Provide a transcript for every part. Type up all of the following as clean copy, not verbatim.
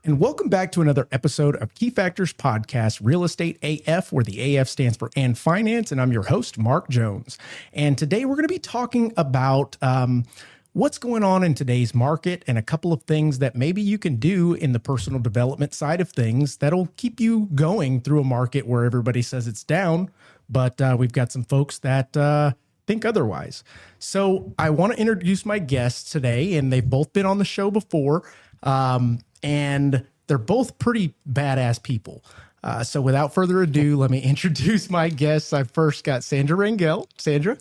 and welcome back to another episode of Key Factors Podcast, Real Estate AF, where the AF stands for And Finance, and I'm your host, Mark Jones. And today we're going to be talking about what's going on in today's market and a couple of things that maybe you can do in the personal development side of things that'll keep you going through a market where everybody says it's down, but we've got some folks that think otherwise. So I want to introduce my guests today, and they've both been on the show before. And they're both pretty badass people. So without further ado, let me introduce my guests. I first got Sandra Rangel. Sandra, how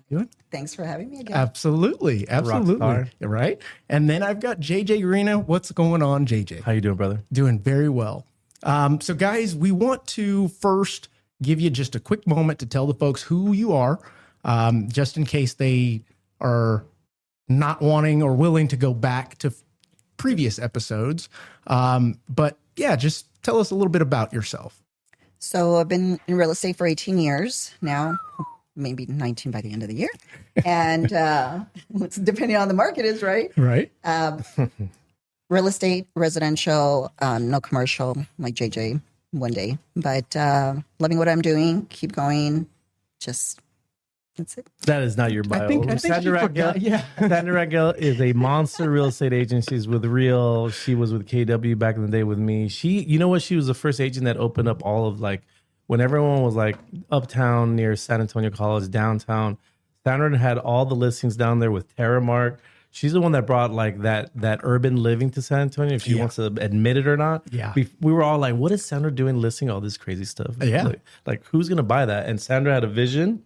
you doing? Thanks for having me again. Absolutely. Right. And then I've got JJ Garina. What's going on, JJ? How you doing, brother? Doing very well. So guys, we want to first give you just a quick moment to tell the folks who you are, just in case they are not wanting or willing to go back to previous episodes. But yeah, just tell us a little bit about yourself. So I've been in real estate for 18 years now, maybe 19 by the end of the year. And it's depending on the market is, right? Right. Real estate, residential, no commercial, like JJ one day. But loving what I'm doing, keep going. Just that's it. That is not your bio. I think Sandra Rangel, Sandra Rangel is a monster real estate agent. She's with Real. She was with KW back in the day with me. You know what? She was the first agent that opened up all of like, when everyone was like uptown near San Antonio College, downtown. Sandra had all the listings down there with Terramark. She's the one that brought like that urban living to San Antonio, if she wants to admit it or not. Yeah. We were all like, what is Sandra doing listing all this crazy stuff? Yeah. Like who's going to buy that? And Sandra had a vision.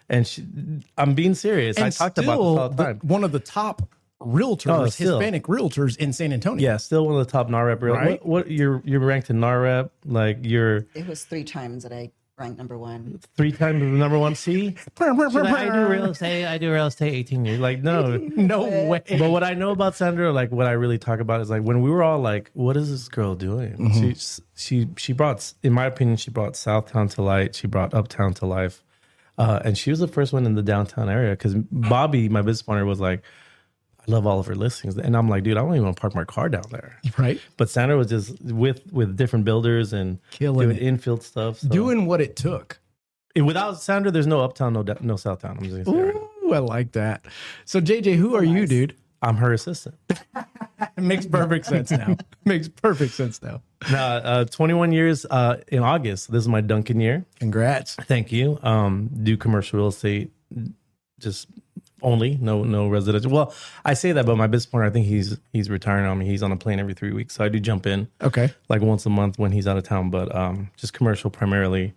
And I'm being serious. And I talked about this all the time. One of the top realtors, Hispanic realtors in San Antonio. Yeah, still one of the top NAREP realtors. Right. What you're ranked in NAREP? Like It was 3 times that I ranked number 1. 3 times the number 1. See, like, I do real estate 18 years. Like no way. But what I know about Sandra, like what I really talk about is like when we were all like, what is this girl doing? Mm-hmm. She brought, in my opinion, she brought Southtown to light. She brought Uptown to life. And she was the first one in the downtown area because Bobby, my business partner, was like, I love all of her listings. And I'm like, dude, I don't even want to park my car down there. Right. But Sandra was just with different builders and Killing doing infield stuff. So. Doing what it took. Without Sandra, there's no Uptown, no Southtown. I'm just gonna say right now. Ooh, I like that. So JJ, who are you, dude? I'm her assistant. It makes perfect sense now. Makes perfect sense now. 21 years in August. This is my Duncan year. Congrats. Thank you. Do commercial real estate, just only no residential. Well, I say that, but my business partner, I think he's retiring on me. He's on a plane every 3 weeks, so I do jump in. Okay. Like once a month when he's out of town, but just commercial primarily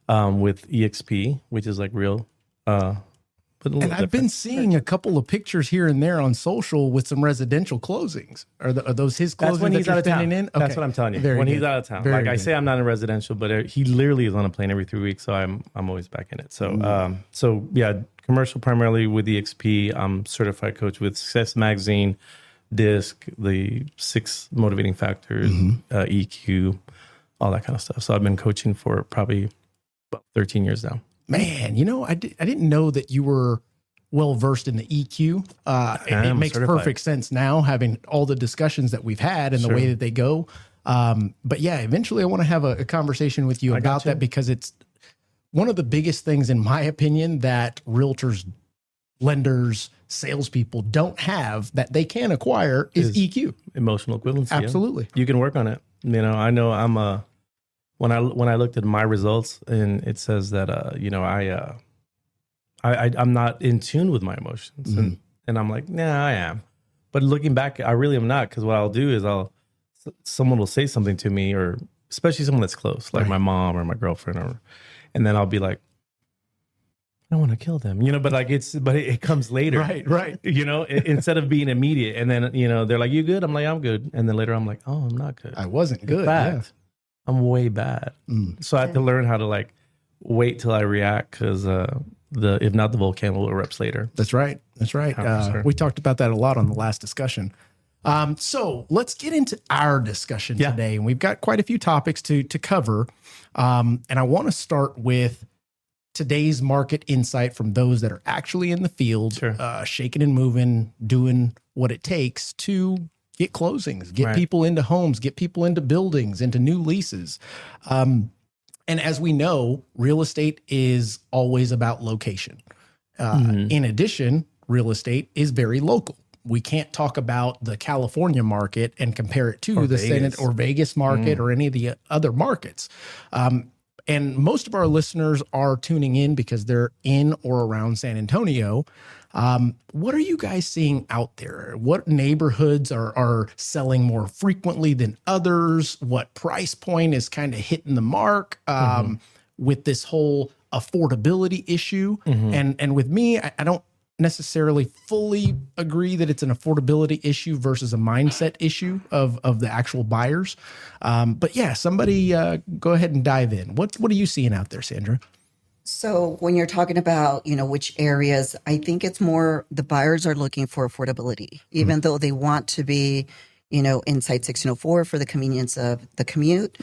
with EXP, which is like real. And I've been seeing a couple of pictures here and there on social with some residential closings. Are those his closings? That's when he's out of town. In? Okay. That's what I'm telling you. Very when good. he's out of town. Very like good. I say, I'm not in residential, but he literally is on a plane every 3 weeks, so I'm always back in it. So so yeah, commercial primarily with EXP. I'm certified coach with Success Magazine, DISC, the 6 motivating factors, EQ, all that kind of stuff. So I've been coaching for probably about 13 years now. Man, I didn't know that you were well versed in the EQ. It makes perfect sense now, having all the discussions that we've had and the way that they go. But yeah, eventually I want to have a conversation with you about that, because it's one of the biggest things, in my opinion, that realtors, lenders, salespeople don't have that they can acquire is EQ. Emotional equivalency. Absolutely. Yeah. You can work on it. I know I'm when I looked at my results, and it says that I'm not in tune with my emotions, and I'm like, nah, I am. But looking back, I really am not, because what I'll do is someone will say something to me, or especially someone that's close, like my mom or my girlfriend, and then I'll be like, I want to kill them, but it comes later. Right. Instead of being immediate. And then, they're like, you good? I'm like, I'm good. And then later I'm like, oh, I'm not good. I wasn't good. In fact, I'm way bad. So I have to learn how to like wait till I react, because if not, the volcano will erupt later. That's right. We talked about that a lot on the last discussion. So let's get into our discussion today. And we've got quite a few topics to cover. And I want to start with today's market insight from those that are actually in the field, shaking and moving, doing what it takes to get closings, get Right. people into homes, get people into buildings, into new leases. And as we know, real estate is always about location. In addition, real estate is very local. We can't talk about the California market and compare it to the Senate or Vegas market or any of the other markets. And most of our listeners are tuning in because they're in or around San Antonio. What are you guys seeing out there? What neighborhoods are selling more frequently than others? What price point is kind of hitting the mark with this whole affordability issue? And with me, I don't necessarily fully agree that it's an affordability issue versus a mindset issue of the actual buyers. But yeah, somebody go ahead and dive in. What are you seeing out there, Sandra? So when you're talking about, which areas, I think it's more the buyers are looking for affordability, even though they want to be, inside 1604 for the convenience of the commute.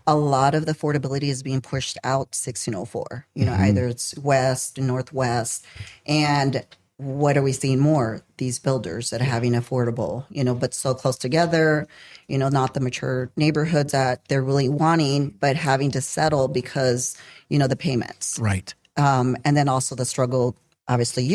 A lot of the affordability is being pushed out 1604, either it's west, northwest. And what are we seeing more? These builders that are having affordable, but so close together, not the mature neighborhoods that they're really wanting, but having to settle because, the payments. Right. And then also the struggle, obviously,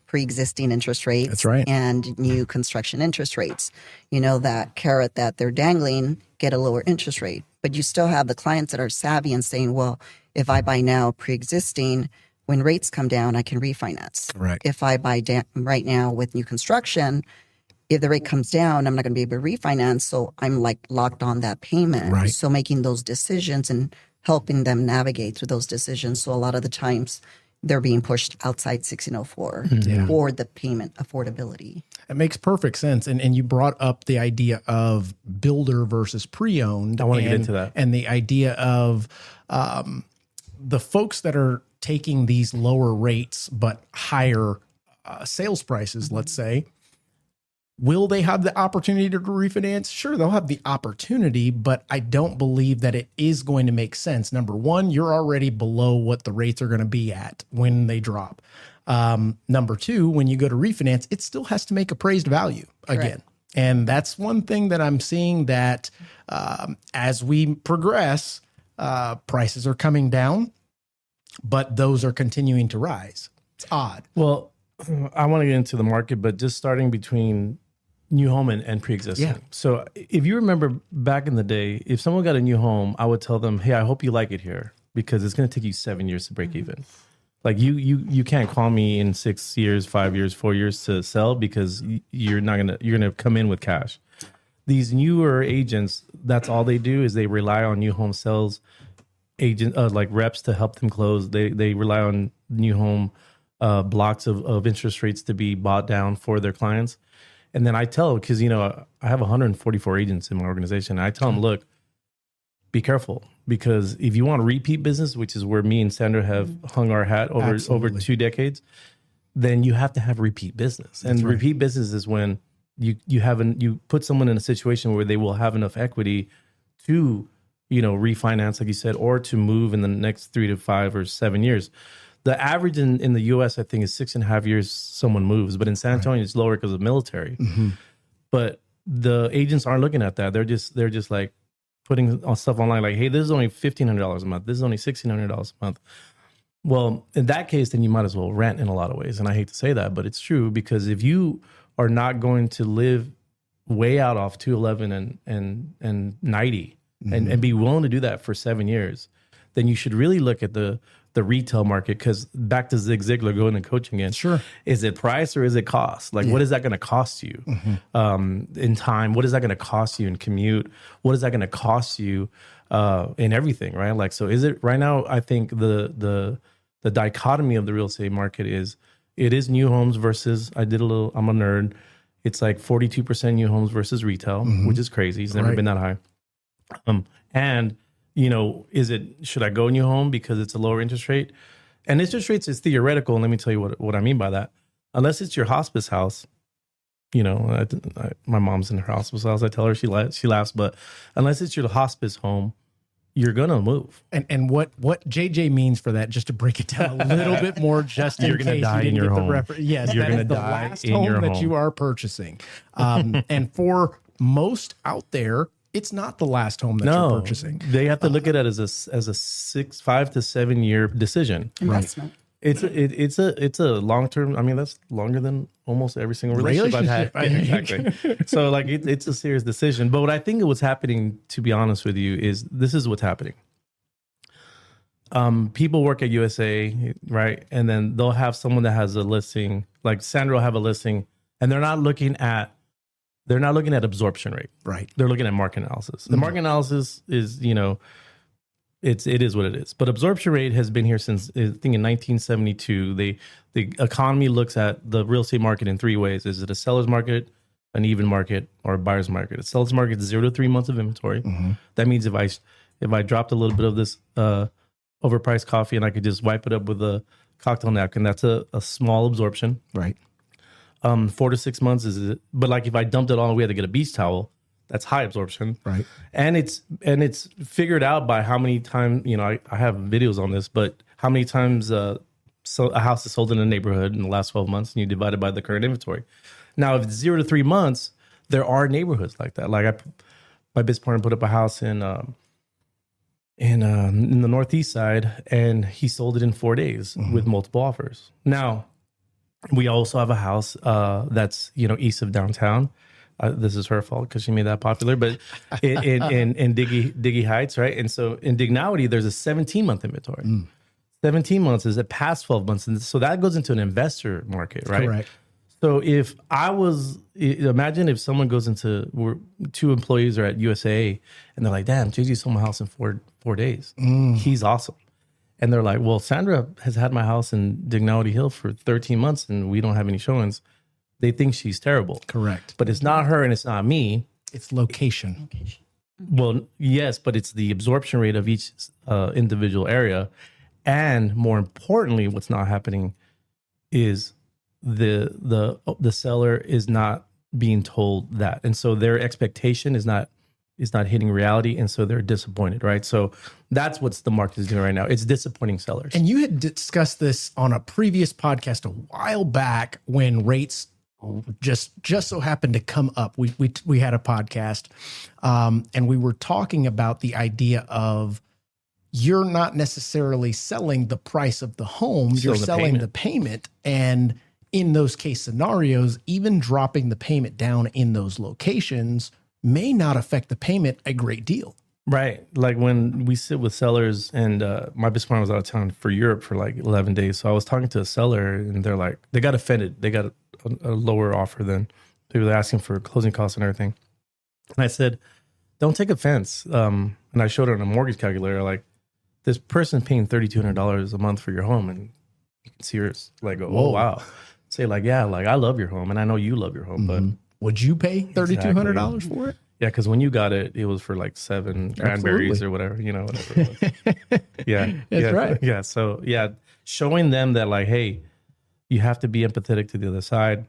pre-existing interest rates. That's right. And new construction interest rates. That carrot that they're dangling, get a lower interest rate. But you still have the clients that are savvy and saying, well, if I buy now pre-existing, when rates come down, I can refinance. Correct. If I buy right now with new construction, if the rate comes down, I'm not going to be able to refinance. So I'm locked on that payment. Right. So making those decisions and helping them navigate through those decisions. So a lot of the times they're being pushed outside 1604 for the payment affordability. It makes perfect sense. And you brought up the idea of builder versus pre-owned. I want to get into that. And the idea of the folks that are taking these lower rates but higher sales prices, let's say, will they have the opportunity to refinance? Sure, they'll have the opportunity, but I don't believe that it is going to make sense. Number one, you're already below what the rates are going to be at when they drop. Number two, when you go to refinance, it still has to make appraised value again. Correct. And that's one thing that I'm seeing that as we progress, prices are coming down, but those are continuing to rise. It's odd. Well, I want to get into the market, but just starting between new home and pre-existing. Yeah. So if you remember back in the day, if someone got a new home, I would tell them, hey, I hope you like it here because it's going to take you 7 years to break even. Like you can't call me in 6 years, 5 years, 4 years to sell because you're going to come in with cash. These newer agents, that's all they do is they rely on new home sales agent, like reps to help them close. They rely on new home blocks of interest rates to be bought down for their clients. And then I tell, because, I have 144 agents in my organization. I tell them, look, be careful, because if you want repeat business, which is where me and Sandra have hung our hat over 2 decades, then you have to have repeat business. And repeat business is when you put someone in a situation where they will have enough equity to, refinance, like you said, or to move in the next 3 to 5 or 7 years. The average in the U.S., I think, is 6.5 years someone moves. But in San Antonio, it's lower because of military. But the agents aren't looking at that. They're just like putting stuff online like, hey, this is only $1,500 a month. This is only $1,600 a month. Well, in that case, then you might as well rent in a lot of ways. And I hate to say that, but it's true, because if you are not going to live way out off 211 and 90 and be willing to do that for 7 years, then you should really look at the retail market. Because back to Zig Ziglar, going and coaching again. Sure. Is it price or is it cost? Like, what is that going to cost you in time? What is that going to cost you in commute? What is that going to cost you in everything, right? Like, so is it right now? I think the dichotomy of the real estate market is it is new homes versus, I'm a nerd. It's like 42% new homes versus retail, which is crazy. It's never been that high. And should I go new home because it's a lower interest rate? And interest rates is theoretical. And let me tell you what I mean by that. Unless it's your hospice house, my mom's in her hospice house. I tell her, she laughs, but unless it's your hospice home, you're going to move. And what JJ means for that, just to break it down a little bit more, just in case you didn't get the reference. Yes, you're going to die in your home that you are purchasing. And for most out there, it's not the last home that you're purchasing. They have to look at it as a 5 to 7 year decision. Investment. It's a long term. I mean, that's longer than almost every single relationship I've had. Yeah, exactly. So like it's a serious decision. But what I think what's happening, to be honest with you, is this is what's happening. People work at USA, right? And then they'll have someone that has a listing, like Sandra will have a listing, and they're not looking at absorption rate. Right. They're looking at market analysis. The market analysis is, it is what it is. But absorption rate has been here since, I think, in 1972. The economy looks at the real estate market in three ways. Is it a seller's market, an even market, or a buyer's market? A seller's market is 0 to 3 months of inventory. That means if I dropped a little bit of this overpriced coffee and I could just wipe it up with a cocktail napkin, that's a small absorption. Right. 4 to 6 months but like if I dumped it all and we had to get a beach towel, that's high absorption. Right. And it's figured out by how many times, I have videos on this, but how many times a house is sold in a neighborhood in the last 12 months, and you divide it by the current inventory. Now, if it's 0 to 3 months, there are neighborhoods like that. Like my business partner put up a house in the Northeast side, and he sold it in 4 days with multiple offers. Now, we also have a house that's east of downtown. This is her fault because she made that popular, but in Diggy Heights, right? And so in Dignity, there's a 17-month inventory. 17 months is past 12 months, and so that goes into an investor market, right? Correct. So imagine if someone goes into, 2 employees are at USA, and they're like, "Damn, JG sold my house in 4 days. He's awesome." And they're like, "Well, Sandra has had my house in Dignity Hill for 13 months and we don't have any showings." They think she's terrible. Correct. But it's not her and it's not me. It's location. Well, yes, but it's the absorption rate of each individual area. And more importantly, what's not happening is the seller is not being told that. And so their expectation is not hitting reality, and so they're disappointed, right? So that's what the market is doing right now. It's disappointing sellers. And you had discussed this on a previous podcast a while back when rates just so happened to come up. We had a podcast, and we were talking about the idea of you're not necessarily selling the price of the home, you're selling the payment. And in those case scenarios, even dropping the payment down in those locations may not affect the payment a great deal. Right. Like when we sit with sellers, and my business partner was out of town for Europe for like 11 days. So I was talking to a seller, and they're like, they got offended. They got a lower offer than they were asking for closing costs and everything. And I said, don't take offense. And I showed her on a mortgage calculator, like, this person paying $3,200 a month for your home, and you can see her like, oh, wow. Say like, yeah, like I love your home, and I know you love your home, but would you pay $3,200 for it? Yeah, because when you got it, it was for like 7 cranberries or whatever, whatever it was. Yeah, that's right. Yeah, so yeah, showing them that like, hey, you have to be empathetic to the other side,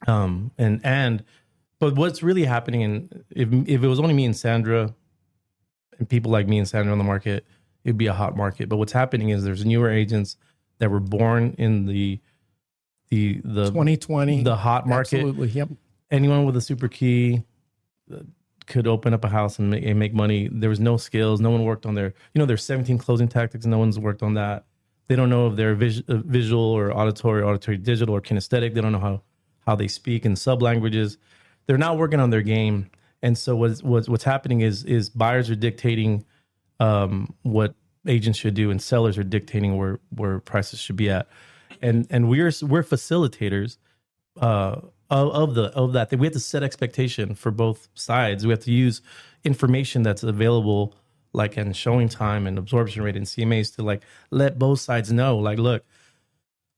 but what's really happening, and if it was only me and Sandra, and people like me and Sandra on the market, it'd be a hot market. But what's happening is there's newer agents that were born in the 2020, the hot market. Absolutely, yep. Anyone with a super key could open up a house and make money. There was no skills. No one worked on there's 17 closing tactics. No one's worked on that. They don't know if they're visual or auditory digital or kinesthetic. They don't know how they speak in sub languages. They're not working on their game. And so what's happening is buyers are dictating what agents should do, and sellers are dictating where prices should be at. And we're facilitators of that. We have to set expectation for both sides. We have to use information that's available, like in showing time and absorption rate and CMAs, to like let both sides know, like, look,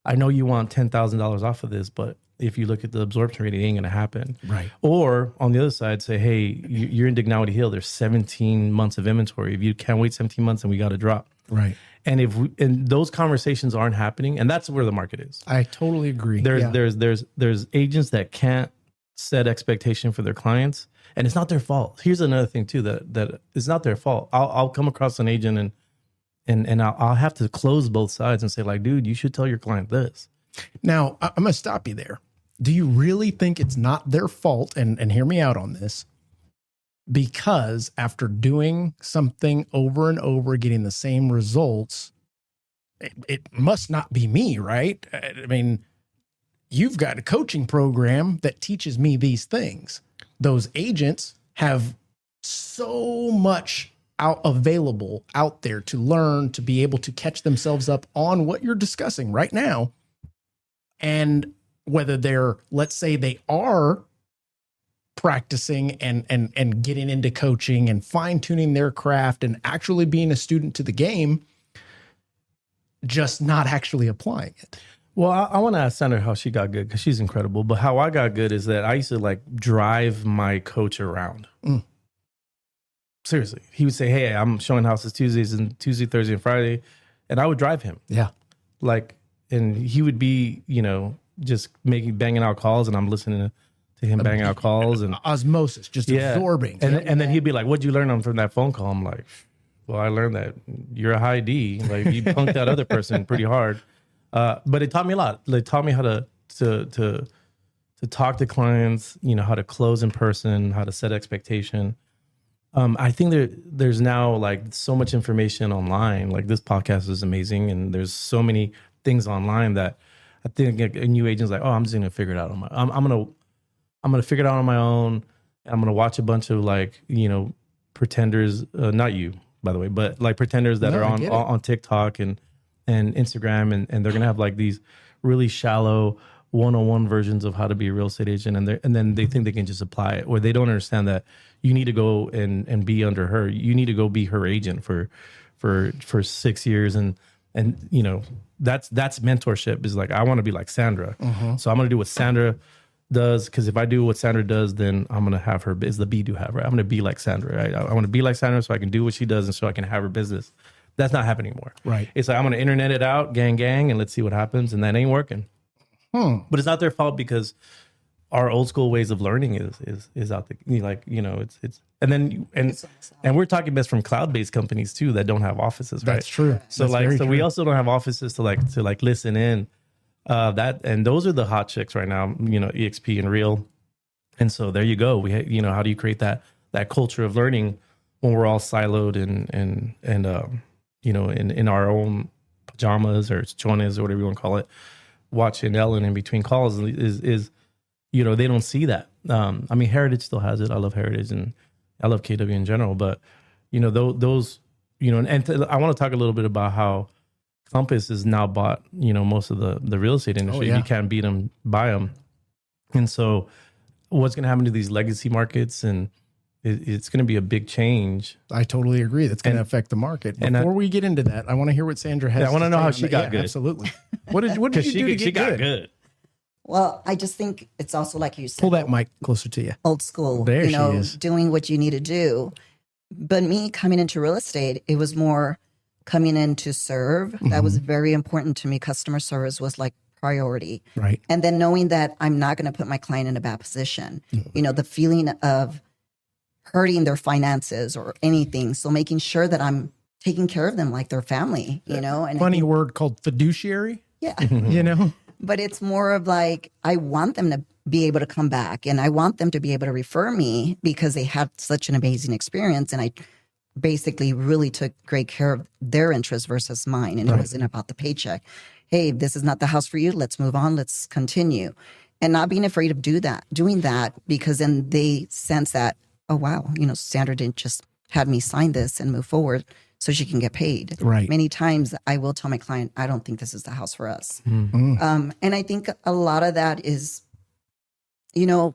I know you want $10,000 off of this, but if you look at the absorption rate, it ain't going to happen. Right. Or on the other side, say, hey, you're in Dignity Hill. There's 17 months of inventory. If you can't wait 17 months, then we got to drop. Right. And and those conversations aren't happening, and that's where the market is. I totally agree. There's agents that can't set expectation for their clients, and it's not their fault. Here's another thing too, that it's not their fault. I'll come across an agent and I'll have to close both sides and say, like, dude, you should tell your client this. Now, I'm going to stop you there. Do you really think it's not their fault? And hear me out on this. Because after doing something over and over, getting the same results, it must not be me, right? I mean, you've got a coaching program that teaches me these things. Those agents have so much available out there to learn, to be able to catch themselves up on what you're discussing right now. And whether they're, let's say they are practicing and getting into coaching and fine tuning their craft and actually being a student to the game, just not actually applying it. Well, I want to ask Sandra how she got good, because she's incredible. But how I got good is that I used to like drive my coach around. Seriously. He would say, hey, I'm showing houses Tuesday, Thursday, and Friday. And I would drive him. Yeah. Like, and he would be, just banging out calls, and I'm listening to him banging out calls, and osmosis, just absorbing. And then he'd be like, what'd you learn from that phone call? I'm like, well, I learned that you're a high D. Like, you punked that other person pretty hard. But it taught me a lot. It taught me how to talk to clients, how to close in person, how to set expectation. I think there's now like so much information online. Like, this podcast is amazing, and there's so many things online that I think a new agent's like, oh, I'm just gonna figure it out on my. I'm gonna figure it out on my own. I'm gonna watch a bunch of like pretenders, not you by the way, but like pretenders that are on TikTok and Instagram, and they're gonna have like these really shallow one-on-one versions of how to be a real estate agent, and then they think they can just apply it, or they don't understand that you need to go and be under her. You need to go be her agent for 6 years, and that's mentorship. Is like, I want to be like Sandra, so I'm gonna do what Sandra does, because if I do what Sandra does, then I'm gonna have her. Is the be do have, right? I'm gonna be like Sandra, right? I want to be like Sandra so I can do what she does, and so I can have her business. That's not happening anymore. Right. It's like, I'm gonna internet it out, gang, and let's see what happens, and that ain't working. But it's not their fault, because our old school ways of learning is out there. It's and we're talking best from cloud-based companies too that don't have offices, right? That's true. So we also don't have offices to listen in. And those are the hot chicks right now, EXP and Real. And so there you go. How do you create that culture of learning when we're all siloed and in our own pajamas or chones or whatever you want to call it, watching Ellen in between calls is they don't see that. Heritage still has it. I love Heritage and I love KW in general, but those I want to talk a little bit about how Compass has now bought, most of the real estate industry. You can't beat them, buy them. And so what's going to happen to these legacy markets? And it's going to be a big change. I totally agree. That's going to affect the market. Before we get into that, I want to hear what Sandra has. I want to know how she got good. Absolutely. What did you do to get good? Well, I just think it's also, like you said, pull that mic closer to you. Old school. There she is. Doing what you need to do. But me coming into real estate, it was more coming in to serve. That was very important to me. Customer service was like priority. Right. And then knowing that I'm not going to put my client in a bad position. The feeling of hurting their finances or anything. So making sure that I'm taking care of them like their family, And funny word called fiduciary. Yeah. But it's more of like, I want them to be able to come back, and I want them to be able to refer me because they had such an amazing experience. And I basically really took great care of their interests versus mine. And it wasn't about the paycheck. Hey, this is not the house for you. Let's move on. Let's continue. And not being afraid of doing that, because then they sense that, oh, wow, Sandra didn't just have me sign this and move forward so she can get paid. Right. Many times I will tell my client, I don't think this is the house for us. And I think a lot of that is, I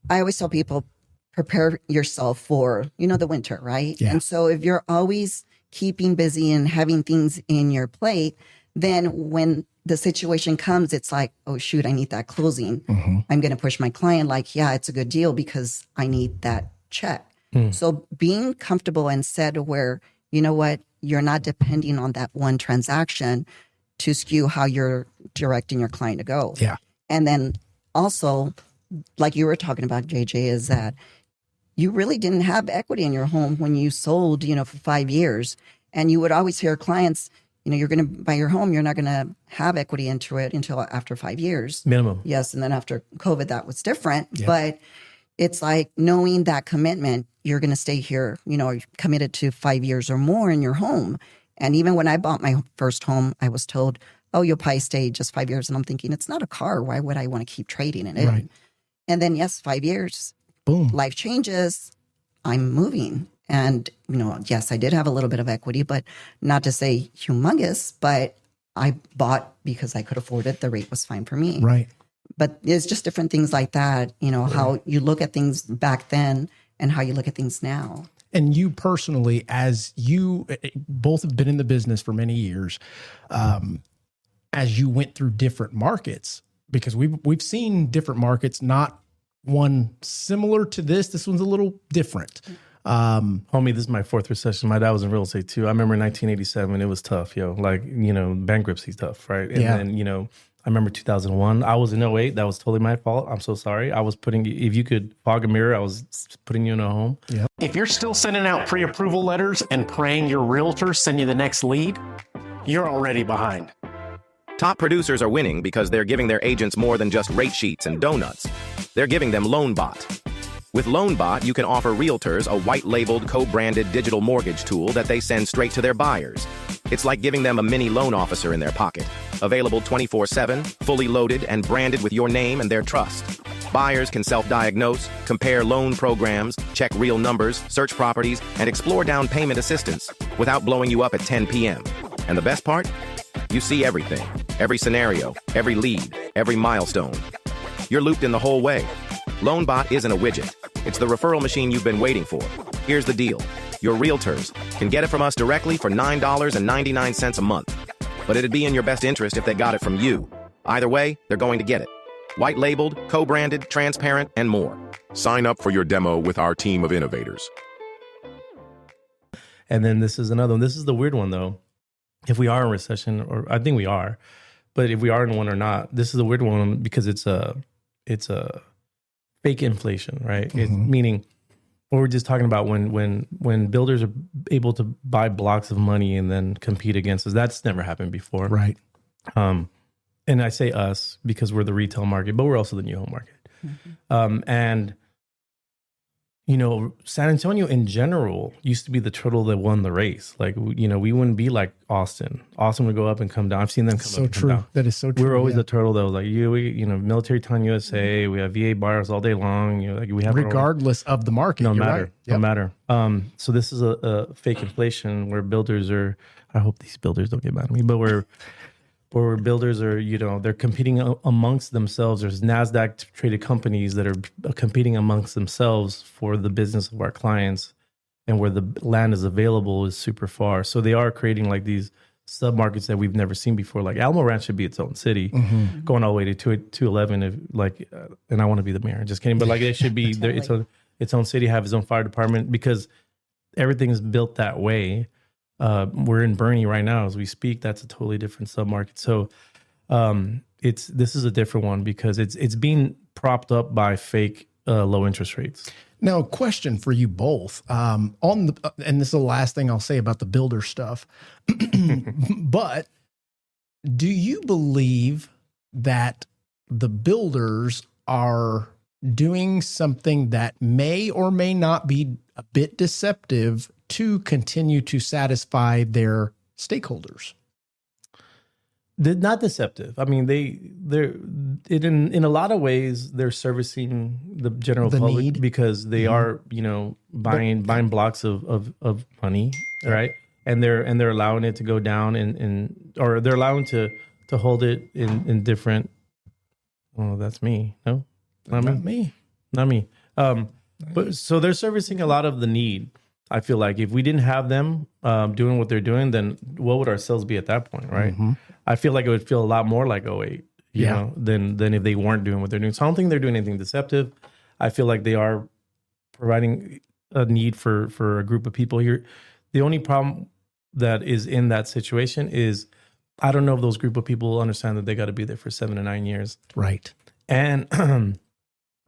always tell people, prepare yourself for, the winter, right? Yeah. And so if you're always keeping busy and having things in your plate, then when the situation comes, it's like, oh, shoot, I need that closing. I'm going to push my client like, yeah, it's a good deal because I need that check. So being comfortable and said where, you know what, you're not depending on that one transaction to skew how you're directing your client to go. Yeah. And then also, like you were talking about, JJ, is that you really didn't have equity in your home when you sold, for 5 years. And you would always hear clients, you're going to buy your home, you're not going to have equity into it until after 5 years. Minimum. Yes. And then after COVID, that was different. Yeah. But it's like knowing that commitment, you're going to stay here, you're committed to 5 years or more in your home. And even when I bought my first home, I was told, oh, you'll probably stay just 5 years. And I'm thinking, it's not a car. Why would I want to keep trading it in? Right. And then, yes, 5 years, Boom. life changes. I'm moving. And, yes, I did have a little bit of equity, but not to say humongous, but I bought because I could afford it. The rate was fine for me. Right. But it's just different things like that, how you look at things back then and how you look at things now. And you personally, as you both have been in the business for many years, as you went through different markets, because we've seen different markets, not one similar to this. This one's a little different. Homie, this is my fourth recession. My dad was in real estate too. I remember in 1987, it was tough, bankruptcy's tough, right? And then, I remember 2001. I was in 08. That was totally my fault. I'm so sorry. I was if you could fog a mirror, I was putting you in a home. Yeah. If you're still sending out pre-approval letters and praying your realtor send you the next lead, you're already behind. Top producers are winning because they're giving their agents more than just rate sheets and donuts. They're giving them LoanBot. With LoanBot, you can offer realtors a white-labeled, co-branded digital mortgage tool that they send straight to their buyers. It's like giving them a mini loan officer in their pocket. Available 24/7, fully loaded, and branded with your name and their trust. Buyers can self-diagnose, compare loan programs, check real numbers, search properties, and explore down payment assistance without blowing you up at 10 p.m. And the best part? You see everything. Every scenario, every lead, every milestone. You're looped in the whole way. LoanBot isn't a widget. It's the referral machine you've been waiting for. Here's the deal. Your realtors can get it from us directly for $9.99 a month. But it'd be in your best interest if they got it from you. Either way, they're going to get it. White labeled, co-branded, transparent, and more. Sign up for your demo with our team of innovators. And then this is another one. This is the weird one, though. If we are in recession, or I think we are, but if we are in one or not, this is the weird one because it's a fake inflation, right? It's meaning what we're just talking about when builders are able to buy blocks of money and then compete against us. That's never happened before. Right. And I say us because we're the retail market, but we're also the new home market. And San Antonio in general used to be the turtle that won the race. Like, we wouldn't be like Austin. Austin would go up and come down. I've seen them come So up and true. come down. That is so true. We're always the turtle that was like, military ton USA. We have VA bars all day long. We have regardless of the market. no You're matter, right. Yep. no matter. So this is a fake inflation where builders are. I hope these builders don't get mad at me, but where builders are, they're competing amongst themselves. There's NASDAQ traded companies that are competing amongst themselves for the business of our clients, and where the land is available is super far. So they are creating like these sub-markets that we've never seen before. Like Alamo Ranch should be its own city, going all the way to 211. And I want to be the mayor. Just kidding. But like it should be its own city, have its own fire department, because everything is built that way. We're in Bernie right now as we speak. That's a totally different submarket. So this is a different one because it's being propped up by fake low interest rates. Now, question for you both. And this is the last thing I'll say about the builder stuff. But do you believe that the builders are doing something that may or may not be a bit deceptive to continue to satisfy their stakeholders? They're not deceptive. I mean, they're in a lot of ways they're servicing the general public need. because they are buying blocks of money, right? And they're allowing it to go down or they're allowing to hold it in different. Oh, that's me. No, not me. Not me. But so they're servicing a lot of the need. I feel like if we didn't have them doing what they're doing, then what would our sales be at that point, right? I feel like it would feel a lot more like 08, you know, than if they weren't doing what they're doing. So I don't think they're doing anything deceptive. I feel like they are providing a need for a group of people here. The only problem that is in that situation is I don't know if those group of people understand that they got to be there for 7 to 9 years. Right. And,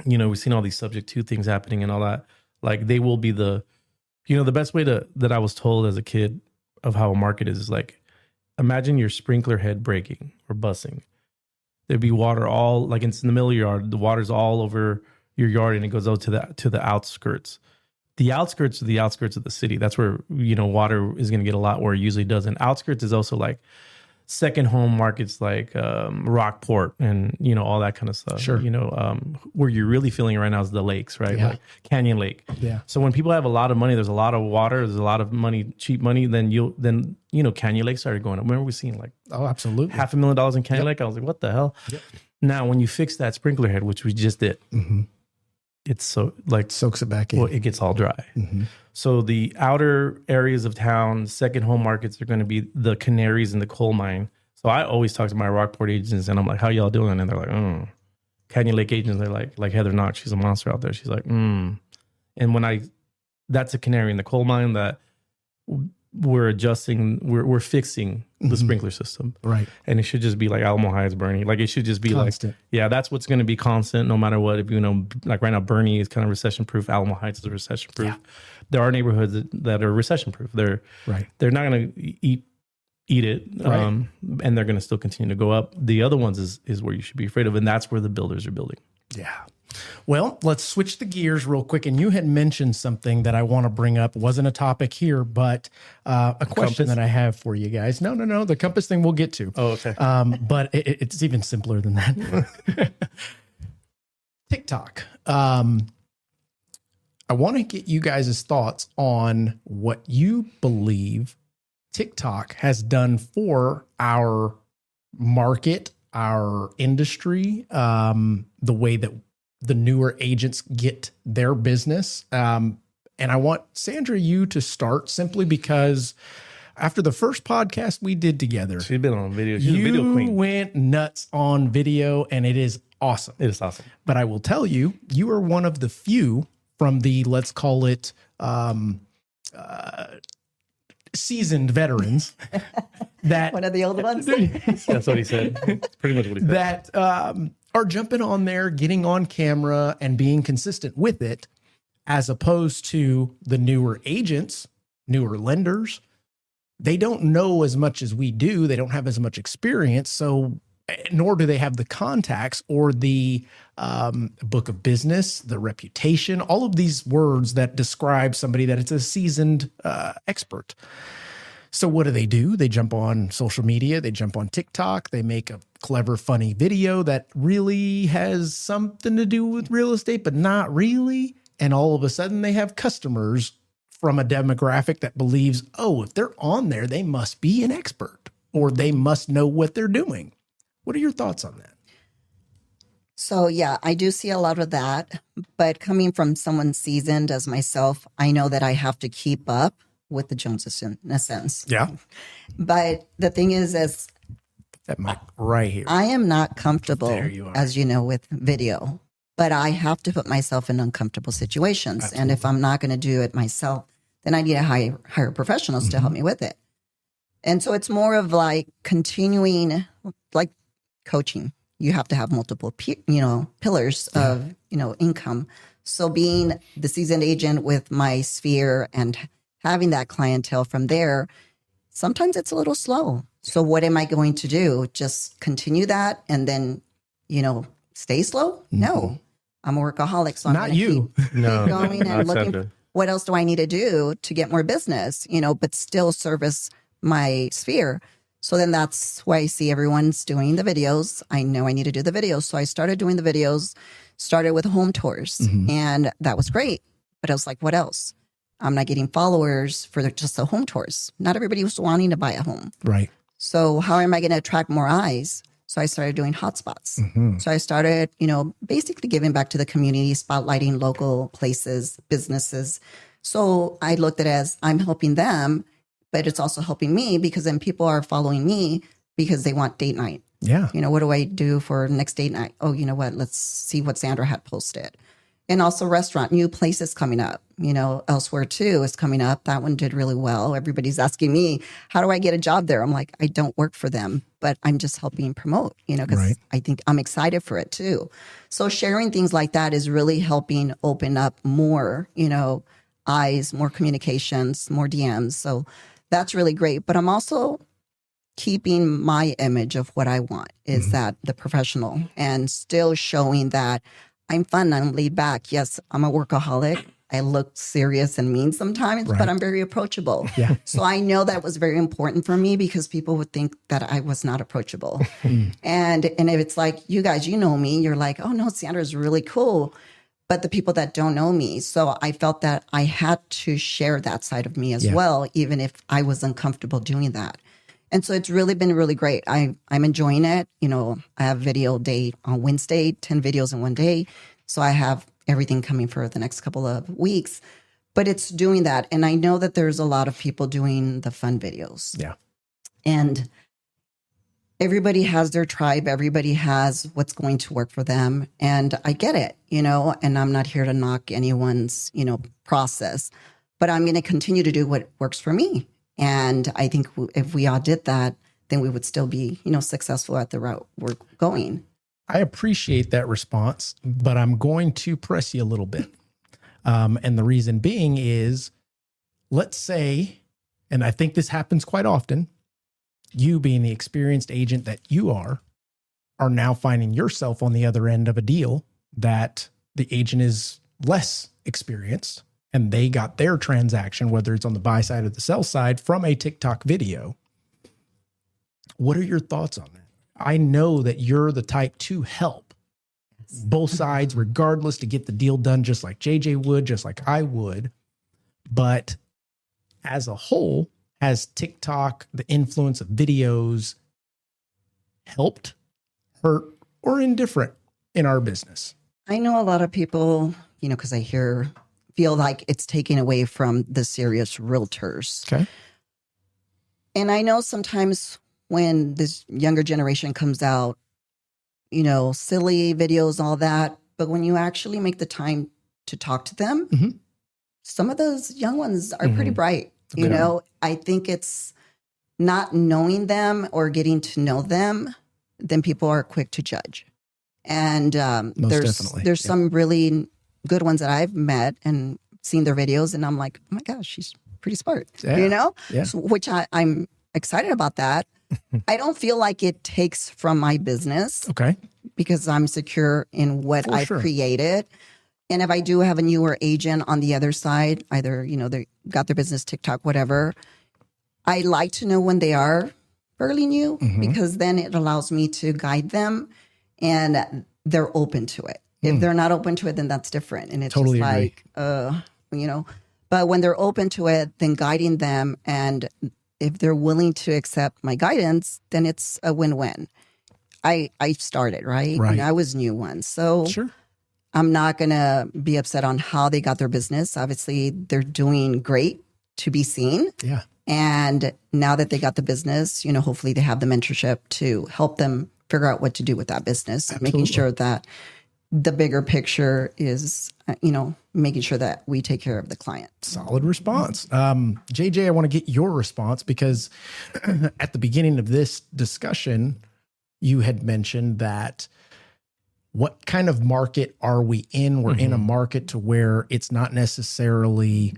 we've seen all these subject to things happening and all that. Like they will be the best way that I was told as a kid of how a market is like imagine your sprinkler head breaking or busting. There'd be water all, like it's in the middle of your yard. The water's all over your yard and it goes out to the outskirts. The outskirts are the outskirts of the city. That's where, water is going to get a lot where it usually doesn't. Outskirts is also like second home markets like Rockport and, all that kind of stuff. Sure. Where you're really feeling it right now is the lakes, right? Yeah. Like Canyon Lake. Yeah. So when people have a lot of money, there's a lot of water, there's a lot of money, cheap money, then Canyon Lake started going up. Remember we seen like Oh, absolutely. $500,000 in Canyon Lake? I was like, what the hell? Yep. Now, when you fix that sprinkler head, which we just did, it's so like Soaks it back in. well, it gets all dry. So the outer areas of town, second home markets are going to be the canaries in the coal mine. So I always talk to my Rockport agents and I'm like, how y'all doing? And they're like, Canyon Lake agents, they're like Heather Knox, she's a monster out there. She's like, And that's a canary in the coal mine that we're adjusting, we're fixing the sprinkler system. Right. And it should just be like Alamo Heights, Bernie. Like it should just be Constant. like, that's what's going to be constant no matter what. If like right now, Bernie is kind of recession proof. Alamo Heights is recession proof. Yeah. There are neighborhoods that are recession proof. They're not going to eat it. Right. And they're going to still continue to go up. The other ones is where you should be afraid of. And that's where the builders are building. Yeah. Well, let's switch the gears real quick. And you had mentioned something that I want to bring up. It wasn't a topic here, but a question that I have for you guys. No. The compass thing we'll get to. Oh, okay. But it's even simpler than that. TikTok. I want to get you guys' thoughts on what you believe TikTok has done for our market, our industry, the way that the newer agents get their business. And I want Sandra, you to start simply because after the first podcast we did together, She's been on video. She's a video you queen. went nuts on video and it is awesome. It is awesome. But I will tell you, you are one of the few from the, let's call it, seasoned veterans that One of the old ones. That's what he said. That's pretty much what he said. that are jumping on there, getting on camera and being consistent with it, as opposed to the newer agents, newer lenders. They don't know as much as we do. They don't have as much experience. So nor do they have the contacts or the book of business, the reputation, all of these words that describe somebody that it's a seasoned expert. So what do? They jump on social media. They jump on TikTok. They make a clever, funny video that really has something to do with real estate, but not really. And all of a sudden they have customers from a demographic that believes, oh, if they're on there, they must be an expert or they must know what they're doing. What are your thoughts on that? So, yeah, I do see a lot of that. But coming from someone seasoned as myself, I know that I have to keep up with the Joneses in a sense. Yeah. But the thing is That mic right here. I am not comfortable, There you are. as you know, with video. But I have to put myself in uncomfortable situations. Absolutely. And if I'm not going to do it myself, then I need to hire professionals to help me with it. And so it's more of like continuing, like coaching. You have to have multiple, pillars of, income. So being the seasoned agent with my sphere and having that clientele from there, sometimes it's a little slow. So what am I going to do? Just continue that and then, stay slow? No, I'm a workaholic. So I'm Not gonna you. keep going and not looking. Sandra. What else do I need to do to get more business, but still service my sphere? So then that's why I see everyone's doing the videos. I know I need to do the videos. So I started doing the videos, started with home tours, and that was great. But I was like, what else? I'm not getting followers for just the home tours. Not everybody was wanting to buy a home. Right. So how am I going to attract more eyes? So I started doing hotspots. So I started, basically giving back to the community, spotlighting local places, businesses. So I looked at it as I'm helping them, but it's also helping me because then people are following me because they want date night. Yeah. What do I do for next date night? Oh, you know what? Let's see what Sandra had posted. And also restaurant, new places coming up, Elsewhere Too is coming up. That one did really well. Everybody's asking me, how do I get a job there? I'm like, I don't work for them, but I'm just helping promote, because Right. I think I'm excited for it too. So sharing things like that is really helping open up more, eyes, more communications, more DMs. So that's really great. But I'm also keeping my image of what I want is that the professional, and still showing that I'm fun, I'm laid back. Yes, I'm a workaholic. I look serious and mean sometimes, but I'm very approachable. Yeah. So I know that was very important for me because people would think that I was not approachable. And if it's like, you guys, you know me, you're like, oh no, Sandra's really cool. But the people that don't know me, so I felt that I had to share that side of me as well, even if I was uncomfortable doing that. And so it's really been really great. I'm enjoying it. You know, I have video day on Wednesday, 10 videos in one day. So I have everything coming for the next couple of weeks. But it's doing that. And I know that there's a lot of people doing the fun videos. Yeah. And everybody has their tribe. Everybody has what's going to work for them. And I get it, you know, and I'm not here to knock anyone's, you know, process. But I'm going to continue to do what works for me. And I think if we all did that, then we would still be, you know, successful at the route we're going. I appreciate that response, but I'm going to press you a little bit. And the reason being is, let's say, and I think this happens quite often, you being the experienced agent that you are now finding yourself on the other end of a deal that the agent is less experienced, and they got their transaction, whether it's on the buy side or the sell side, from a TikTok video. What are your thoughts on that? I know that you're the type to help both sides, regardless, to get the deal done, just like JJ would, just like I would. But as a whole, has TikTok, the influence of videos, helped, hurt, or indifferent in our business? I know a lot of people, you know, because I feel like it's taking away from the serious realtors. Okay. And I know sometimes when this younger generation comes out, you know, silly videos, all that. But when you actually make the time to talk to them, some of those young ones are pretty bright. You know, I think it's not knowing them or getting to know them, then people are quick to judge. And there's some really good ones that I've met and seen their videos, and I'm like, oh my gosh, she's pretty smart, you know, so, which I'm excited about that. I don't feel like it takes from my business, because I'm secure in what I've created. And if I do have a newer agent on the other side, either, you know, they got their business, TikTok, whatever, I like to know when they are fairly new, because then it allows me to guide them and they're open to it. If they're not open to it, then that's different. And it's totally just like, you know, but when they're open to it, then guiding them, and if they're willing to accept my guidance, then it's a win-win. I started, right? Right. And I was new once. So I'm not going to be upset on how they got their business. Obviously, they're doing great to be seen. Yeah. And now that they got the business, you know, hopefully they have the mentorship to help them figure out what to do with that business, making sure that the bigger picture is, you know, making sure that we take care of the client. Solid response. JJ, I want to get your response, because at the beginning of this discussion, you had mentioned that what kind of market are we in? We're in a market to where it's not necessarily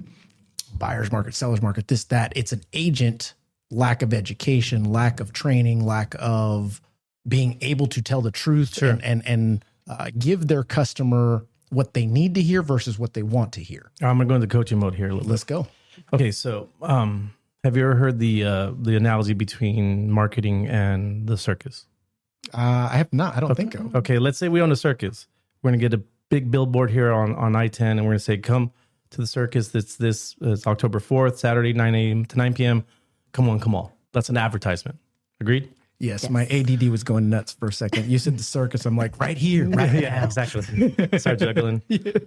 buyer's market, seller's market, this, that. It's an agent lack of education, lack of training, lack of being able to tell the truth and give their customer what they need to hear versus what they want to hear. I'm going to go into coaching mode here a little Let's bit. go. Okay, so have you ever heard the analogy between marketing and the circus? I have not. I don't think so. Okay, let's say we own a circus. We're going to get a big billboard here on I-10, and we're going to say, come to the circus. It's October 4th, Saturday, 9 a.m. to 9 p.m. Come on, come on. That's an advertisement. Agreed? Yes, my ADD was going nuts for a second. You said the circus. I'm like, right here. Right Yeah, exactly. Start juggling.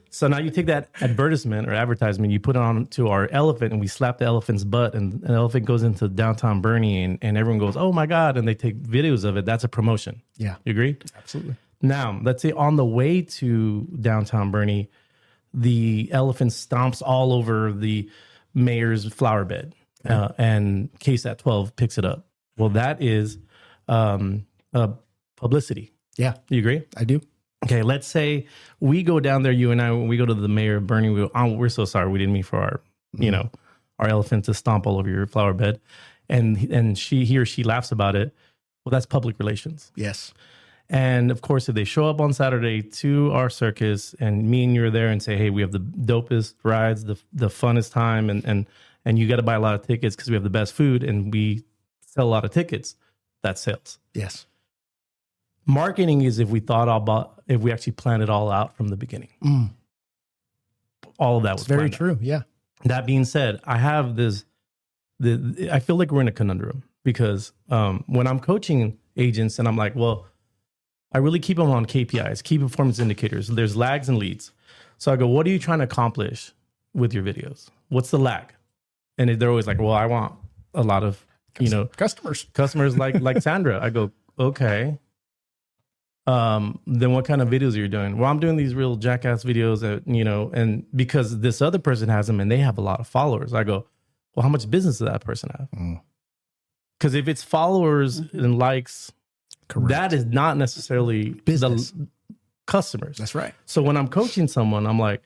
So now you take that advertisement or advertisement, you put it on to our elephant, and we slap the elephant's butt, and an elephant goes into downtown Bernie, and everyone goes, oh my God, and they take videos of it. That's a promotion. Yeah. You agree? Absolutely. Now, let's say on the way to downtown Bernie, the elephant stomps all over the mayor's flower bed, and Case at 12 picks it up. Well, that is publicity. Yeah. You agree? I do. Okay, let's say we go down there, you and I, when we go to the mayor of Bernie, we go, oh, we're so sorry, we didn't mean for our, you know, our elephant to stomp all over your flower bed. and he or she laughs about it, well, that's public relations. Yes. And of course, if they show up on Saturday to our circus and me and you're there and say, hey, we have the dopest rides, the funnest time, and you got to buy a lot of tickets because we have the best food and we sell a lot of tickets, that's sales. Yes. Marketing is if we actually planned it all out from the beginning. All of that was Very planned out. true. Yeah. That being said, I have I feel like we're in a conundrum because when I'm coaching agents and I'm like, well, I really keep them on KPIs, key performance indicators. There's lags and leads. So I go, what are you trying to accomplish with your videos? What's the lag? And they're always like, well, I want a lot of, customers like Sandra. I go, okay. Then what kind of videos are you doing? Well, I'm doing these real jackass videos that, and because this other person has them and they have a lot of followers, I go, well, how much business does that person have? Because if it's followers and likes, correct, that is not necessarily business. The customers. That's right. So when I'm coaching someone, I'm like,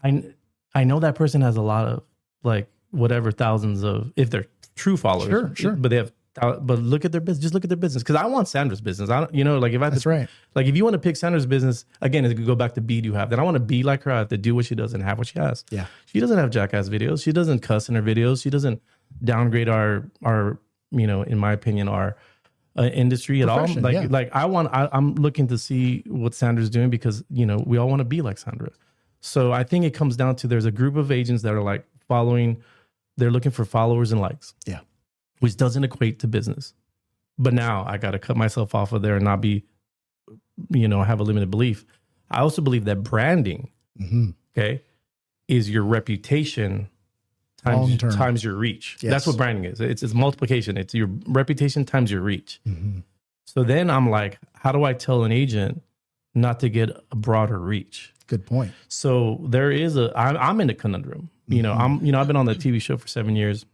I know that person has a lot of like whatever thousands of, if they're true followers, sure. But they have, but look at their business. Just look at their business. Because I want Sandra's business. I don't, like if I, that's right. Like if you want to pick Sandra's business again, it could go back to be do have. Then I want to be like her. I have to do what she does and have what she has. Yeah. She doesn't have jackass videos. She doesn't cuss in her videos. She doesn't downgrade our in my opinion, our industry at all. Like I'm looking to see what Sandra's doing because we all want to be like Sandra. So I think it comes down to there's a group of agents that are like following. They're looking for followers and likes. Yeah. Which doesn't equate to business. But now I got to cut myself off of there and not be, have a limited belief. I also believe that branding, okay, is your reputation times your reach. Yes. That's what branding is. It's multiplication. It's your reputation times your reach. So then I'm like, how do I tell an agent not to get a broader reach? Good point. So there is I'm in a conundrum. I've been on the TV show for 7 years.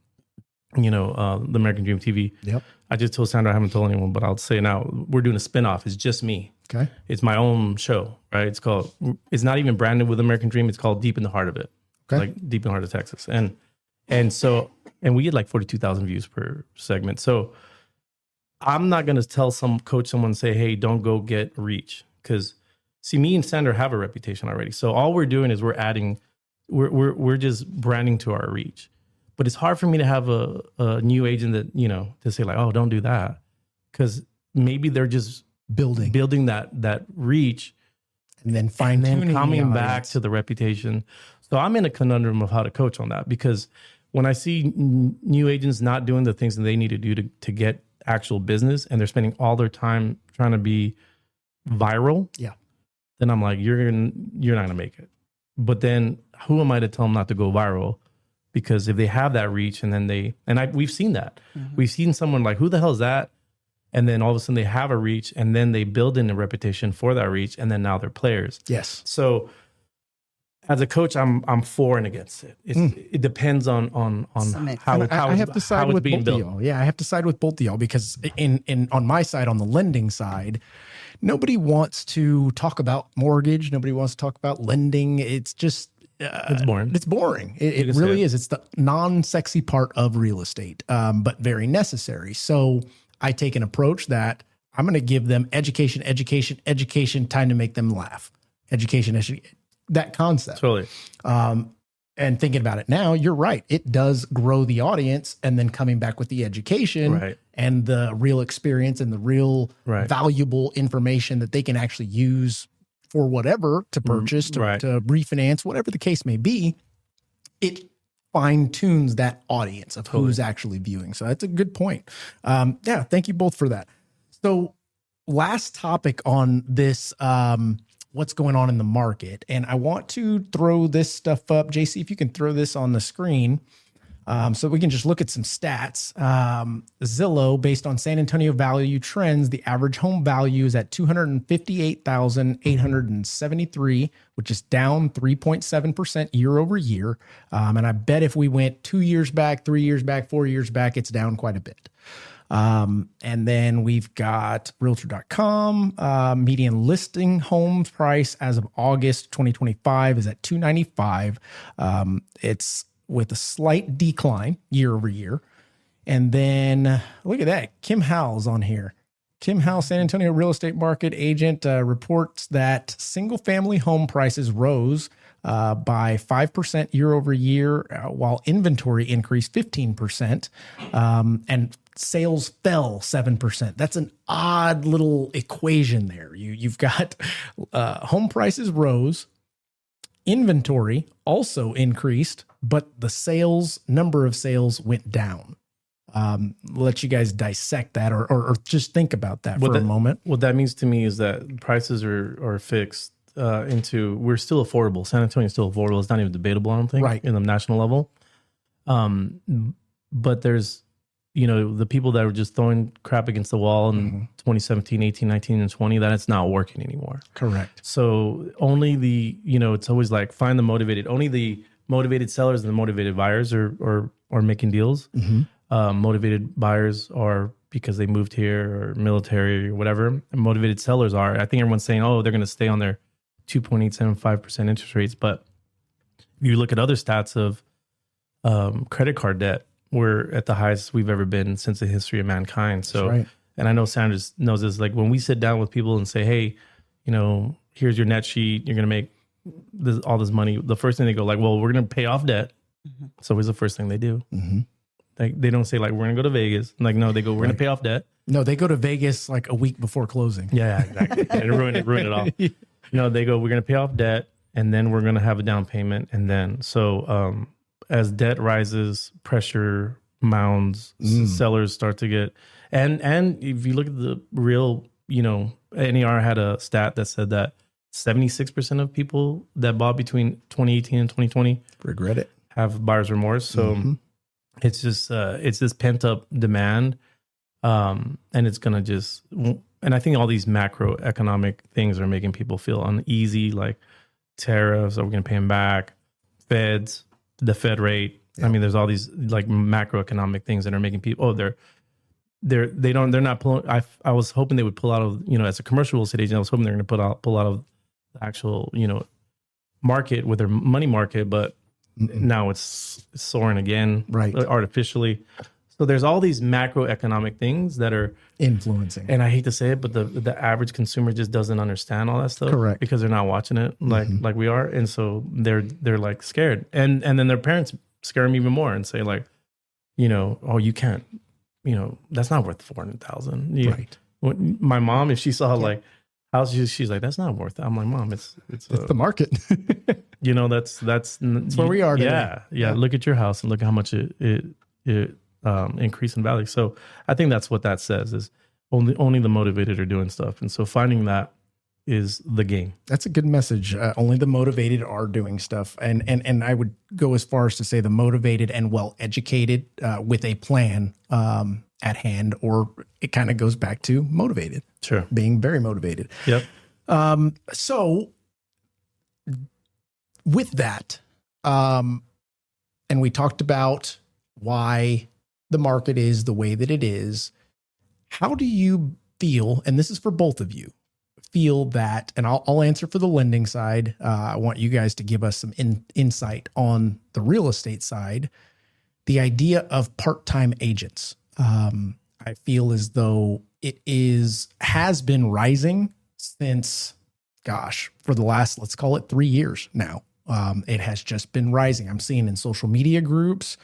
The American Dream TV. Yep. I just told Sandra, I haven't told anyone, but I'll say now, we're doing a spinoff. It's just me. Okay. It's my own show, right? It's not even branded with American Dream. It's called Deep in the Heart of It. Okay. Like Deep in the Heart of Texas. And we get like 42,000 views per segment. So I'm not going to coach someone, say, hey, don't go get reach. Because see, me and Sandra have a reputation already. So all we're doing is we're just branding to our reach. But it's hard for me to have a new agent that, to say like, oh, don't do that. Because maybe they're just building that reach. And then coming back to the reputation. So I'm in a conundrum of how to coach on that. Because when I see new agents not doing the things that they need to do to get actual business, and they're spending all their time trying to be viral, then I'm like, you're not gonna make it. But then who am I to tell them not to go viral? Because if they have that reach and then we've seen that. We've seen someone like, who the hell is that? And then all of a sudden they have a reach and then they build in a reputation for that reach. And then now they're players. Yes. So as a coach, I'm for and against it. It depends on how I have to side with both of y'all. Yeah, I have to side with both of y'all because on my side, on the lending side, nobody wants to talk about mortgage. Nobody wants to talk about lending. It's just it's boring. It's boring. It really is. It's the non-sexy part of real estate, but very necessary. So I take an approach that I'm going to give them education, time to make them laugh. Education, that concept. Totally. And thinking about it now, you're right. It does grow the audience, and then coming back with the education and the real experience and the real valuable information that they can actually use for whatever to purchase, to refinance, whatever the case may be, it fine tunes that audience of who's actually viewing. So that's a good point. Thank you both for that. So last topic on this, what's going on in the market. And I want to throw this stuff up. JC, if you can throw this on the screen so we can just look at some stats. Zillow, based on San Antonio value trends, the average home value is at $258,873, which is down 3.7% year over year. And I bet if we went 2 years back, 3 years back, 4 years back, it's down quite a bit. And then we've got realtor.com, median listing home price as of August 2025 is at $295. It's with a slight decline year over year. And then look at that. Kim Howell's on here. Kim Howell, San Antonio real estate market agent, reports that single family home prices rose by 5% year over year, while inventory increased 15%, and sales fell 7%. That's an odd little equation there. You've got home prices rose, inventory also increased, but the number of sales went down. Let you guys dissect that or just think about that for a moment. What that means to me is that prices are fixed we're still affordable. San Antonio is still affordable. It's not even debatable, I don't think, right, in the national level. But there's, the people that were just throwing crap against the wall in 2017, 18, 19, and 20, that it's not working anymore. Correct. So only it's always like find the motivated. Only the motivated sellers and the motivated buyers are making deals. Motivated buyers are because they moved here or military or whatever. And motivated sellers are, I think everyone's saying, they're going to stay on their 2.875% interest rates. But if you look at other stats of credit card debt, we're at the highest we've ever been since the history of mankind. So, right. And I know Sandra knows this, like when we sit down with people and say, hey, here's your net sheet, you're going to make all this money. The first thing they go like, well, we're going to pay off debt. It's always the first thing they do. Like they don't say like, we're going to go to Vegas. Like, no, they go, we're going to pay off debt. No, they go to Vegas like a week before closing. Yeah, exactly. And ruin it all. No, they go, we're going to pay off debt and then we're going to have a down payment. And then, as debt rises, pressure mounds, sellers start to get, and if you look at the real, NER had a stat that said that 76% of people that bought between 2018 and 2020 regret it, have buyer's remorse. So it's just, it's this pent up demand. And it's going to and I think all these macroeconomic things are making people feel uneasy, like tariffs, are we going to pay them back? The Fed rate. Yeah. I mean, there's all these like macroeconomic things that are making people, they're not pulling. I was hoping they would pull out of, as a commercial real estate agent, I was hoping they're going to pull out of the actual, market with their money market, but now it's soaring again, right, artificially. So there's all these macroeconomic things that are influencing. And I hate to say it, but the average consumer just doesn't understand all that stuff. Correct. Because they're not watching it like we are. And so they're like scared. And then their parents scare them even more and say like, you can't, that's not worth $400,000. Right. My mom, if she saw like houses, she's like, that's not worth it. I'm like, Mom, it's the market. That's where we are today. Yeah. Look at your house and look at how much it increase in value. So I think that's what that says, is only the motivated are doing stuff. And so finding that is the game. That's a good message. Only the motivated are doing stuff. And I would go as far as to say the motivated and well-educated with a plan at hand, or it kind of goes back to motivated. Sure. Being very motivated. Yep. So with that, and we talked about why the market is the way that it is. How do you feel, and this is for both of you, feel that, and I'll answer for the lending side. I want you guys to give us some insight on the real estate side, the idea of part-time agents. I feel as though it has been rising since, for the last, let's call it 3 years now. It has just been rising. I'm seeing in social media groups,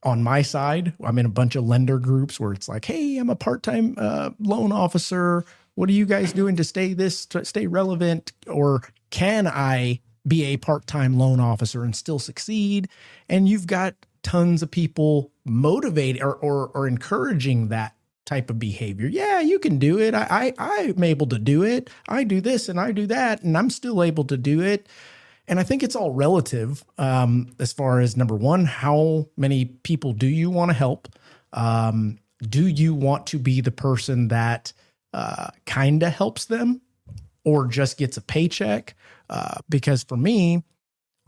on my side, I'm in a bunch of lender groups where it's like, hey, I'm a part-time loan officer. What are you guys doing to stay relevant? Or can I be a part-time loan officer and still succeed? And you've got tons of people motivated or encouraging that type of behavior. Yeah, you can do it. I'm able to do it. I do this and I do that, and I'm still able to do it. And I think it's all relative as far as, number one, how many people do you want to help? Do you want to be the person that kind of helps them or just gets a paycheck? Because for me,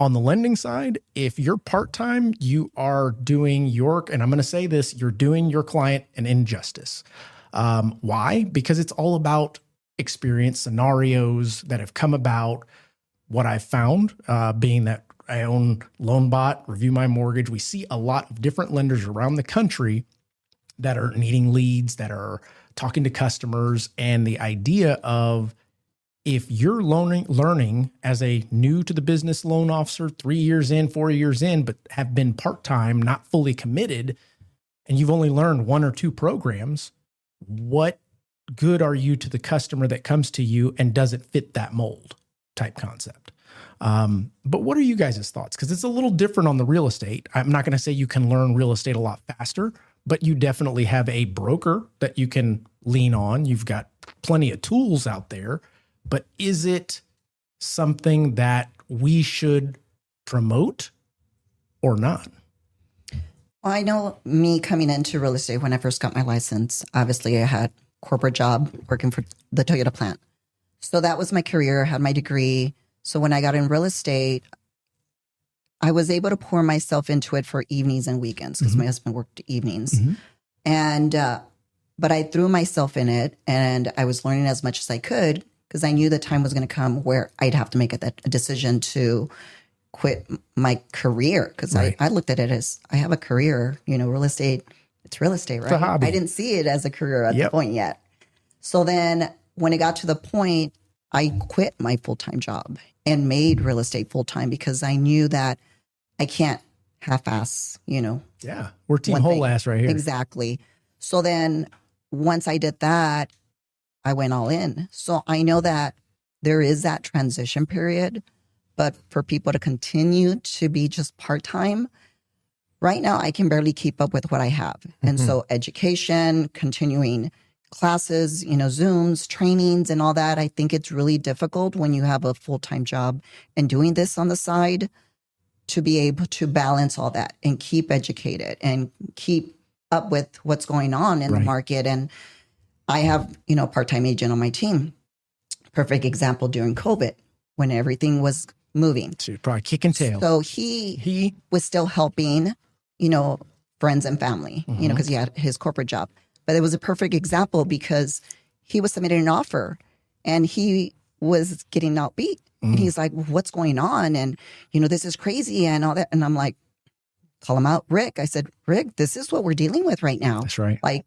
on the lending side, if you're part-time, you are doing and I'm going to say this, you're doing your client an injustice. Why? Because it's all about experience, scenarios that have come about. What I've found, being that I own LoanBot, Review My Mortgage. We see a lot of different lenders around the country that are needing leads, that are talking to customers. And the idea of, if you're learning as a new to the business loan officer, 3 years in, 4 years in, but have been part-time, not fully committed, and you've only learned 1 or 2 programs, what good are you to the customer that comes to you and doesn't fit that mold type concept? But what are you guys' thoughts? Because it's a little different on the real estate. I'm not going to say you can learn real estate a lot faster, but you definitely have a broker that you can lean on. You've got plenty of tools out there, but is it something that we should promote or not? Well, I know me coming into real estate when I first got my license, obviously I had corporate job working for the Toyota plant. So that was my career, I had my degree. So when I got in real estate, I was able to pour myself into it for evenings and weekends because my husband worked evenings. And, but I threw myself in it and I was learning as much as I could because I knew the time was going to come where I'd have to make a decision to quit my career. Because I looked at it as, I have a career, real estate, it's real estate, right? It's a hobby. I didn't see it as a career at the point yet. So then when it got to the point, I quit my full-time job and made real estate full-time because I knew that I can't half-ass, Yeah, we're team whole ass right here. Exactly. So then once I did that, I went all in. So I know that there is that transition period, but for people to continue to be just part-time, right now I can barely keep up with what I have. And so education, continuing classes, Zooms, trainings and all that, I think it's really difficult when you have a full-time job and doing this on the side to be able to balance all that and keep educated and keep up with what's going on in the market. And I have, a part-time agent on my team. Perfect example during COVID when everything was moving. So you're probably kicking tail. So he was still helping, friends and family, because he had his corporate job. But it was a perfect example because he was submitting an offer and he was getting outbeat. And he's like, what's going on? And, this is crazy and all that. And I'm like, call him out, Rick. I said, Rick, this is what we're dealing with right now. That's right. Like,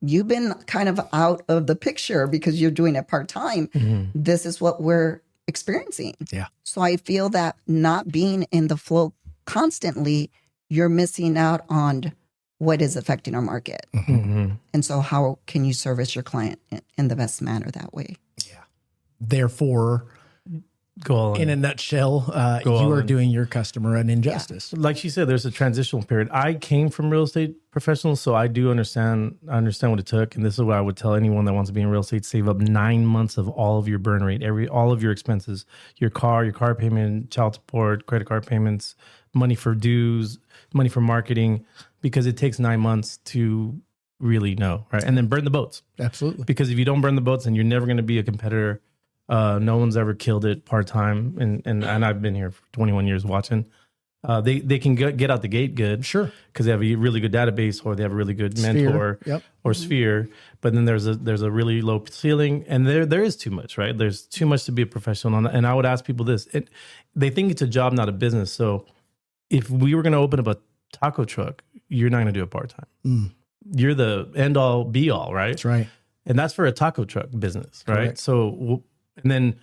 you've been kind of out of the picture because you're doing it part-time. This is what we're experiencing. Yeah. So I feel that not being in the flow constantly, you're missing out on what is affecting our market. And so how can you service your client in the best manner that way? Yeah. Therefore, Go all in a nutshell, you are doing your customer an injustice. Like she said, there's a transitional period. I came from real estate professionals, so I do understand. I understand what it took, and this is what I would tell anyone that wants to be in real estate: save up 9 months of all of your burn rate, all of your expenses, your car payment, child support, credit card payments, money for dues, money for marketing, because it takes 9 months to really know, right? And then burn the boats. Absolutely. Because if you don't burn the boats, then you're never going to be a competitor. No one's ever killed it part-time. And I've been here for 21 years watching. They can get out the gate good. Sure. Because they have a really good database or they have a really good mentor or sphere. But then there's a really low ceiling and there is too much, right? There's too much to be a professional. And I would ask people this. They think it's a job, not a business. So if we were going to open up a taco truck, you're not going to do it part-time. You're the end-all, be-all, right? That's right. And that's for a taco truck business, right? Correct. So, and then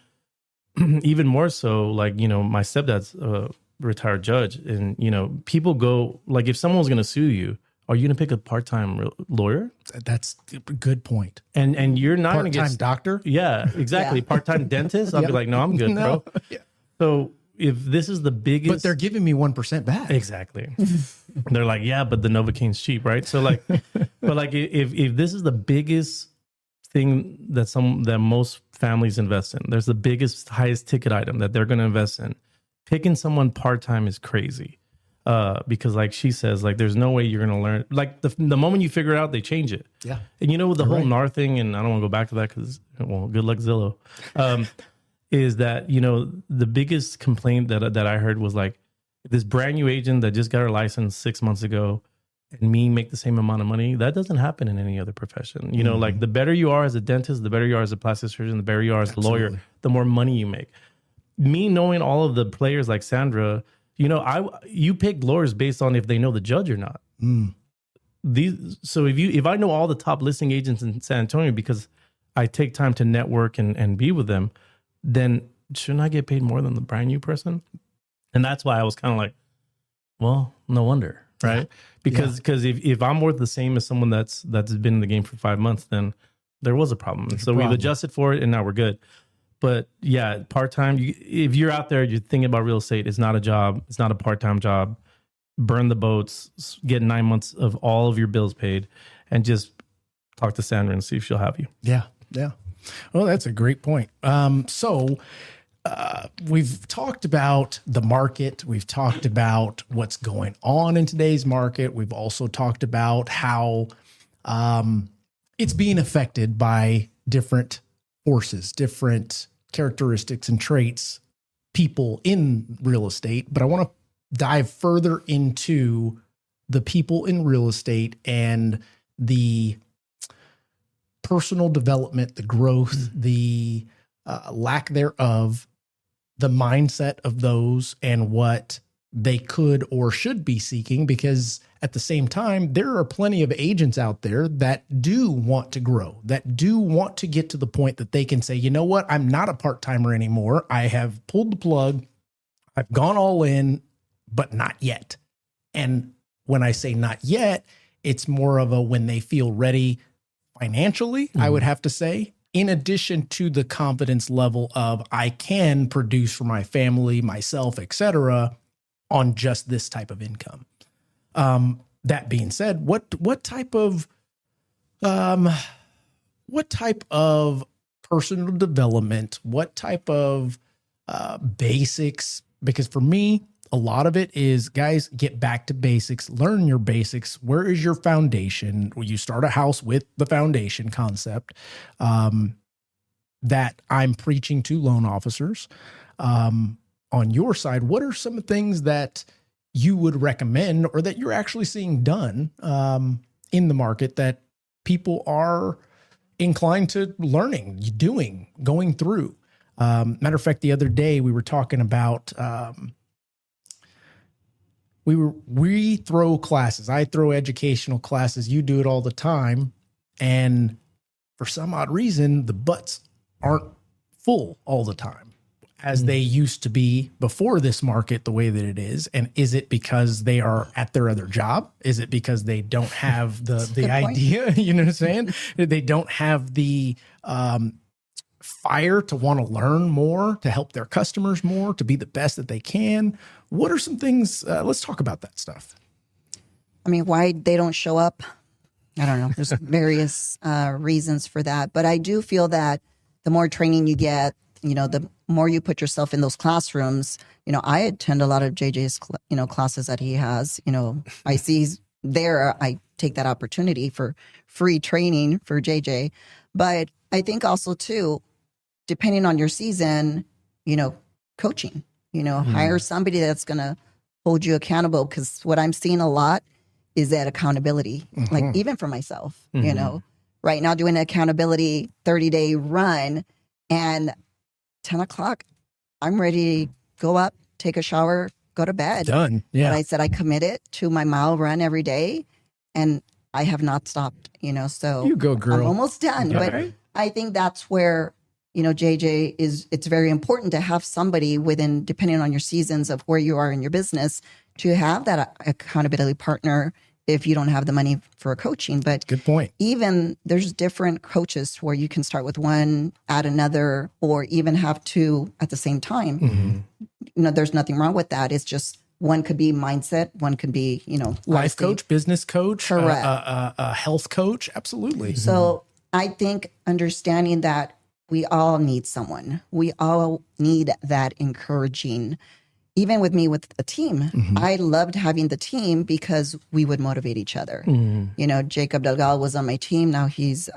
even more so, like, my stepdad's a retired judge. And, people go, like, if someone's going to sue you, are you going to pick a part-time lawyer? That's a good point. And you're not going to Part-time get... doctor? Yeah, exactly. Part-time dentist? I'll be like, no, I'm good, bro. Yeah. So if this is the biggest... But they're giving me 1% back. Exactly. They're like, yeah, but the Novocaine's cheap, right? So like, but like if this is the biggest thing that most families invest in, there's the biggest, highest ticket item that they're going to invest in. Picking someone part-time is crazy. Because like she says, like, there's no way you're going to learn. Like the moment you figure it out, they change it. Yeah. And the whole NAR thing, and I don't want to go back to that because, well, good luck Zillow. Is that, the biggest complaint that I heard was like, this brand new agent that just got her license 6 months ago and me make the same amount of money, that doesn't happen in any other profession. Like the better you are as a dentist, the better you are as a plastic surgeon, the better you are as a lawyer, the more money you make. me knowing all of the players like Sandra, you pick lawyers based on if they know the judge or not. So if I know all the top listing agents in San Antonio because I take time to network and be with them, then shouldn't I get paid more than the brand new person? And that's why I was kind of like, well, no wonder, right? Because if I'm worth the same as someone that's been in the game for 5 months, then there was a problem. And so we've adjusted for it, and now we're good. But yeah, part-time, if you're out there, you're thinking about real estate, it's not a job. It's not a part-time job. Burn the boats, get 9 months of all of your bills paid, and just talk to Sandra and see if she'll have you. Yeah. Well, that's a great point. We've talked about the market. We've talked about what's going on in today's market. We've also talked about how it's being affected by different forces, different characteristics and traits, people in real estate. But I want to dive further into the people in real estate and the personal development, the growth, the lack thereof, the mindset of those and what they could or should be seeking, because at the same time, there are plenty of agents out there that do want to grow, that do want to get to the point that they can say, you know what, I'm not a part-timer anymore. I have pulled the plug. I've gone all in, but not yet. And when I say not yet, it's more of a when they feel ready financially, I would have to say, in addition to the confidence level of I can produce for my family, myself, etc., on just this type of income. That being said, what type of personal development, what type of basics? Because for me, a lot of it is, guys, get back to basics, learn your basics. Where is your foundation? Well, you start a house with the foundation concept that I'm preaching to loan officers. On your side, what are some things that you would recommend or that you're actually seeing done in the market that people are inclined to learning, doing, going through? Matter of fact, the other day we were talking about we throw classes. I throw educational classes. You do it all the time. And for some odd reason, the butts aren't full all the time as they used to be before this market the way that it is. And is it because they are at their other job? Is it because they don't have the idea? You know what I'm saying? They don't have the fire to want to learn more, to help their customers more, to be the best that they can. What are some things? Let's talk about that stuff. I mean, why they don't show up? I don't know. There's various reasons for that. But I do feel that the more training you get, the more you put yourself in those classrooms. I attend a lot of JJ's, classes that he has. I see he's there. I take that opportunity for free training for JJ. But I think also too, depending on your season, coaching, hire somebody that's going to hold you accountable. Because what I'm seeing a lot is that accountability, like even for myself, right now doing an accountability 30-day run, and 10 o'clock, I'm ready to go up, take a shower, go to bed. Done. Yeah. But I said I committed to my mile run every day, and I have not stopped, so you go, girl. I'm almost done. Okay. But I think that's where, JJ it's very important to have somebody within, depending on your seasons of where you are in your business, to have that accountability partner if you don't have the money for a coaching. But good point. Even there's different coaches where you can start with one, add another, or even have two at the same time. There's nothing wrong with that. It's just one could be mindset, one could be, life coach, business coach, correct. A health coach. Absolutely. So I think understanding that we all need someone. We all need that encouraging. Even with me with a team, I loved having the team because we would motivate each other. Jacob Delgado was on my team. Now he's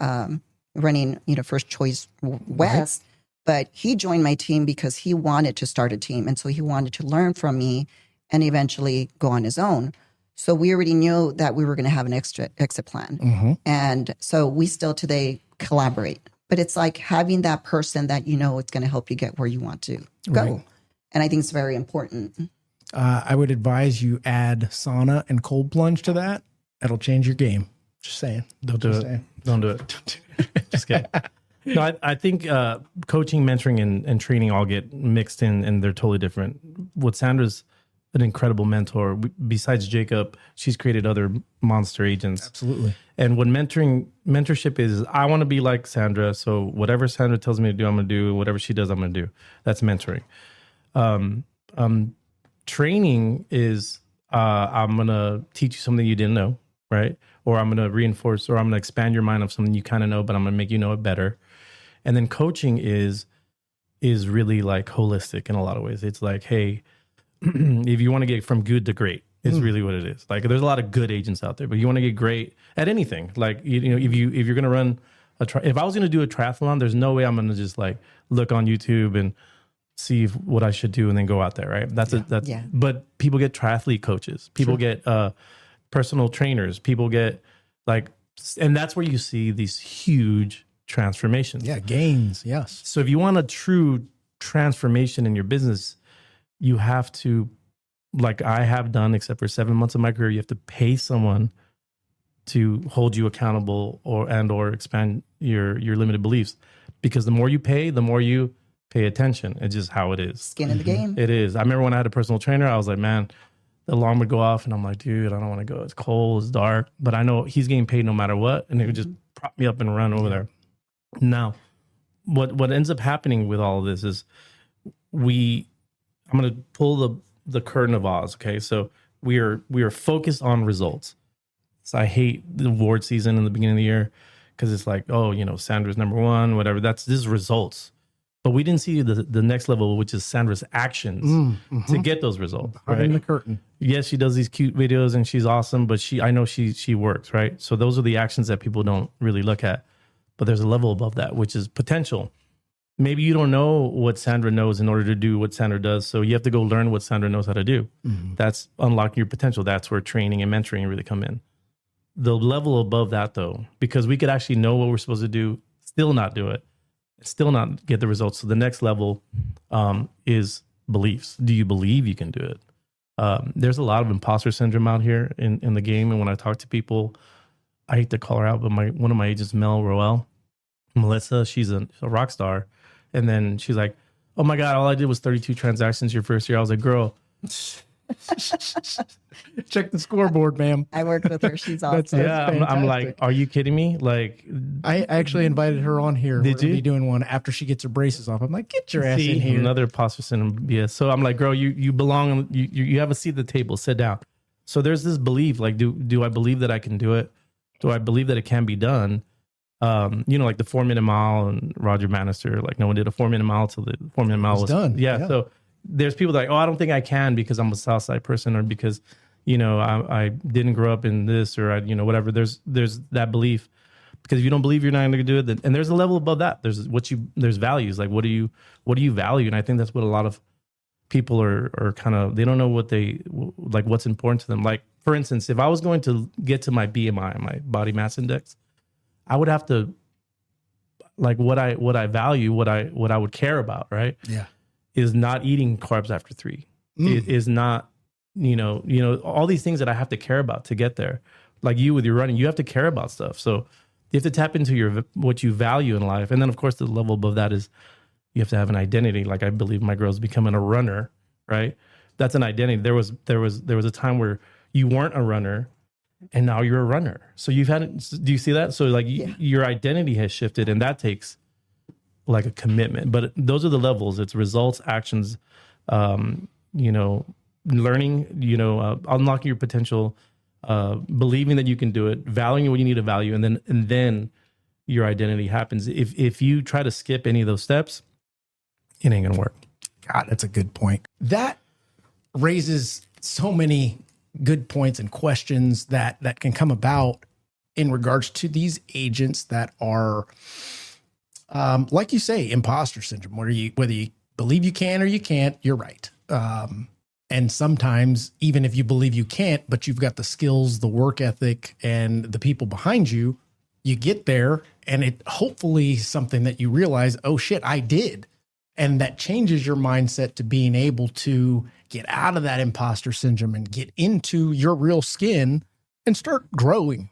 running, First Choice West. But he joined my team because he wanted to start a team. And so he wanted to learn from me and eventually go on his own. So we already knew that we were going to have an exit plan. And so we still today collaborate. but it's like having that person that you know it's going to help you get where you want to go. Right. And I think it's very important. I would advise you add sauna and cold plunge to that. That'll change your game. Just saying. Don't do it. Don't do it. Just kidding. No, I think coaching, mentoring, and training all get mixed in, and they're totally different. What Sandra's an incredible mentor. Besides Jacob, she's created other monster agents. Absolutely. And what mentorship is, I want to be like Sandra. So whatever Sandra tells me to do, I'm going to do. Whatever she does, I'm going to do. That's mentoring. Training is, I'm going to teach you something you didn't know, right? Or I'm going to reinforce, or I'm going to expand your mind of something you kind of know, but I'm going to make you know it better. And then coaching is really like holistic in a lot of ways. It's like, hey, if you want to get from good to great, is really what it is. Like, there's a lot of good agents out there, but you want to get great at anything. Like, you know, if you're going to run if I was going to do a triathlon, there's no way I'm going to just like look on YouTube and see what I should do and then go out there, right? But people get triathlete coaches, people get personal trainers, people get like, and that's where you see these huge transformations. Yeah, gains, yes. So if you want a true transformation in your business, you have to, like I have done, except for 7 months of my career, you have to pay someone to hold you accountable or expand your limited beliefs. Because the more you pay, the more you pay attention. It's just how it is. Skin in the game. It is. I remember when I had a personal trainer, I was like, man, the alarm would go off and I'm like, dude, I don't want to go. It's cold, it's dark, but I know he's getting paid no matter what. And he would just prop me up and run over there. Now, what ends up happening with all of this is I'm going to pull the curtain of Oz. Okay. So we are focused on results. So I hate the award season in the beginning of the year because it's like, oh, you know, Sandra's number one, whatever. This is results. But we didn't see the next level, which is Sandra's actions to get those results. Behind right? the curtain. Yes, she does these cute videos and she's awesome, but I know she works, right? So those are the actions that people don't really look at. But there's a level above that, which is potential. Maybe you don't know what Sandra knows in order to do what Sandra does. So you have to go learn what Sandra knows how to do. Mm-hmm. That's unlocking your potential. That's where training and mentoring really come in. The level above that, though, because we could actually know what we're supposed to do, still not do it, still not get the results. So the next level is beliefs. Do you believe you can do it? There's a lot of imposter syndrome out here in the game. And when I talk to people, I hate to call her out, but one of my agents, Melissa, she's a rock star. And then she's like, oh my God, all I did was 32 transactions your first year. I was like, girl. Check the scoreboard, ma'am. I worked with her. She's awesome. I'm like, are you kidding me? Like, I actually invited her on here. Did you? Be doing one after she gets her braces off. I'm like, get your ass in here. Another imposter syndrome BS. So I'm like, girl, you belong. You have a seat at the table. Sit down. So there's this belief, like, do I believe that I can do it? Do I believe that it can be done? Like the 4-minute mile and Roger Bannister, like no one did a 4-minute mile till the 4-minute mile was done. Yeah. So there's people like, oh, I don't think I can because I'm a Southside person or because, I didn't grow up in this or whatever. There's that belief because if you don't believe you're not going to do it, then, and there's a level above that. There's values. Like, what do you value? And I think that's what a lot of people are kind of, they don't know what's important to them. Like, for instance, if I was going to get to my BMI, my body mass index, I would have to, like, what I value, what I would care about, right? Yeah, is not eating carbs after 3. It is not, all these things that I have to care about to get there. Like you with your running, you have to care about stuff. So you have to tap into what you value in life, and then of course the level above that is you have to have an identity. Like I believe my girl's becoming a runner, right? That's an identity. There was a time where you weren't a runner. And now you're a runner. So do you see that? So like your identity has shifted and that takes like a commitment, but those are the levels. It's results, actions, learning, unlocking your potential, believing that you can do it, valuing what you need to value. And then your identity happens. If you try to skip any of those steps, it ain't gonna work. God, that's a good point. That raises so many good points and questions that can come about in regards to these agents that are, like you say, imposter syndrome, whether you believe you can or you can't, you're right. And sometimes even if you believe you can't, but you've got the skills, the work ethic, and the people behind you, you get there and it hopefully something that you realize, oh shit, I did. And that changes your mindset to being able to get out of that imposter syndrome and get into your real skin and start growing,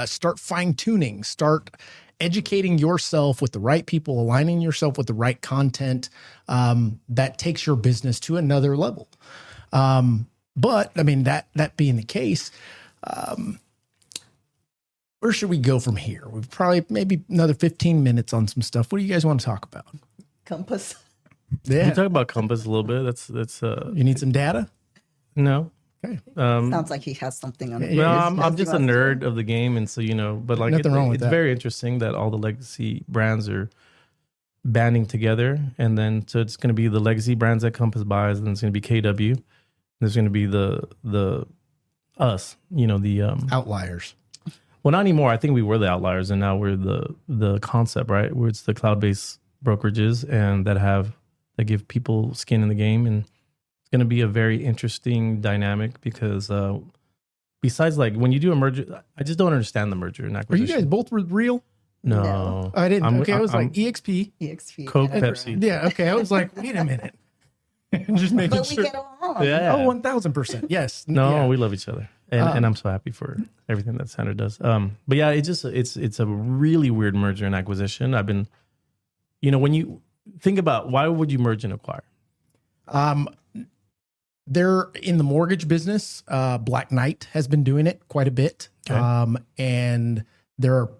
start fine tuning, start educating yourself with the right people, aligning yourself with the right content that takes your business to another level. But I mean, that being the case, where should we go from here? We've probably maybe another 15 minutes on some stuff. What do you guys want to talk about? Compass. Can we talk about Compass a little bit? That's You need some data? no. Okay. Sounds like he has something on it. Well, I'm just a nerd of the game, and so but like Nothing wrong with it's that. very interesting that all the legacy brands are banding together, and then so it's going to be the legacy brands that Compass buys, and it's going to be KW. There's going to be the us, the Outliers. well, not anymore. I think we were the outliers, and now we're the concept, right? Where it's the cloud-based brokerages and that give people skin in the game, and it's going to be a very interesting dynamic because besides, like when you do a merger, I just don't understand the merger and Are acquisition. you guys both real? No, No. I didn't. I'm- Okay, I was I'm- like EXP. EXP. Coke, and Pepsi. Yeah. Okay, I was like, wait a minute. Just making But we sure. get along. Yeah. Oh, 1000%. Yes. No, Yeah. we love each other, and I'm so happy for everything that Sandra does. But yeah, it's a really weird merger and acquisition. I've been, when you think about why would you merge and acquire? They're in the mortgage business. Black Knight has been doing it quite a bit. Okay. And there are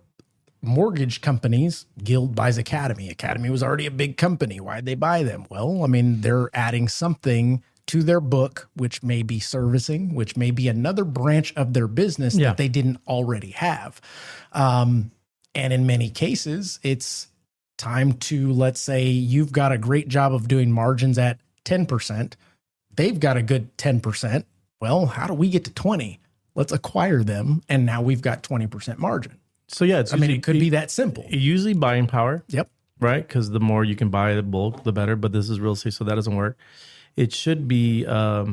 mortgage companies. Guild buys Academy. Academy was already a big company. Why'd they buy them? Well, I mean, they're adding something to their book, which may be servicing, which may be another branch of their business Yeah. that they didn't already have. And in many cases, it's time to, let's say you've got a great job of doing margins at 10%. They've got a good 10%. Well, how do we get to 20? Let's acquire them. And now we've got 20% margin. So yeah, it's I mean, usually- it could be that simple. usually buying power. Yep. Right? Because the more you can buy the bulk, the better. But this is real estate, so that doesn't work. It should be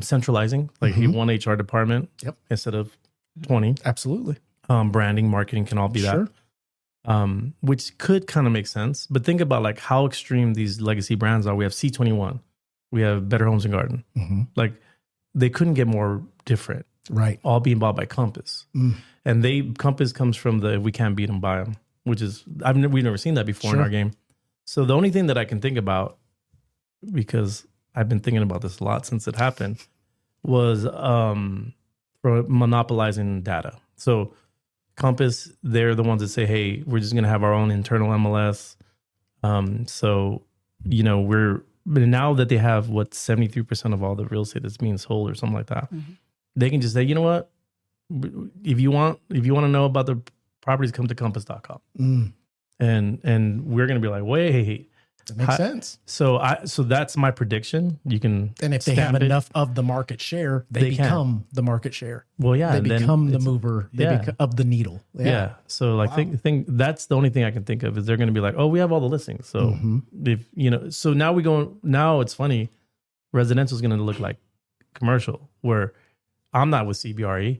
centralizing, like one HR department Yep. instead of 20. Absolutely. Branding, marketing can all be Sure. that. Which could kind of make sense. But think about like how extreme these legacy brands are. We have C21. We have Better Homes and Garden. Like they couldn't get more different. Right. All being bought by Compass. And Compass comes from the we can't beat them, buy them, which is we've never seen that before in Sure. our game. So the only thing that I can think about, because I've been thinking about this a lot since it happened, was for monopolizing data. So Compass, they're the ones that say, hey, we're just going to have our own internal MLS. But now that they have 73% of all the real estate that's being sold or something like that, they can just say, you know what? If you want to know about the properties, come to compass.com. And we're going to be like, wait, That makes sense. So that's my prediction. You can, And if they stamp have it. enough of the market share, they They can. become the market share. Well, yeah, They and then become the it's- now yeah. of the needle. Yeah. So like think that's the only thing I can think of is they're going to be like, oh, we have all the listings. So so now it's funny. Residential is going to look like commercial where I'm not with CBRE.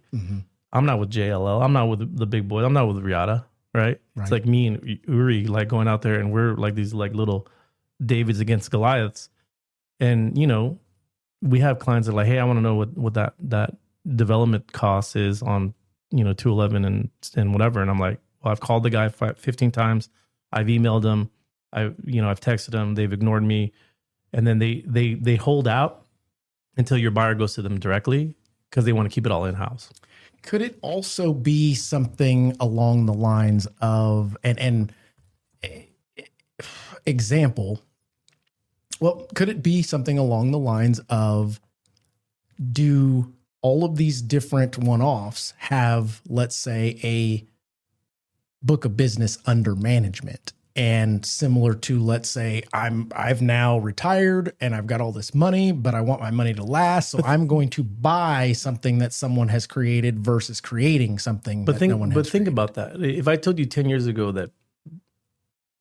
I'm not with JLL. I'm not with the big boys. I'm not with Riata. Right. It's like me and Uri, like going out there and we're like these like little Davids against Goliaths. And, we have clients that are like, hey, I want to know what that development cost is on, 211 and whatever. And I'm like, well, I've called the guy 15 times. I've emailed him. I've texted them. They've ignored me. And then they hold out until your buyer goes to them directly because they want to keep it all in-house. Could it also be something along the lines of example? Well, could it be something along the lines of do all of these different one-offs have, let's say, a book of business under management? And similar to, let's say, I've now retired and I've got all this money, but I want my money to last. So I'm going to buy something that someone has created versus creating something that no one has think created. about that. If I told you 10 years ago that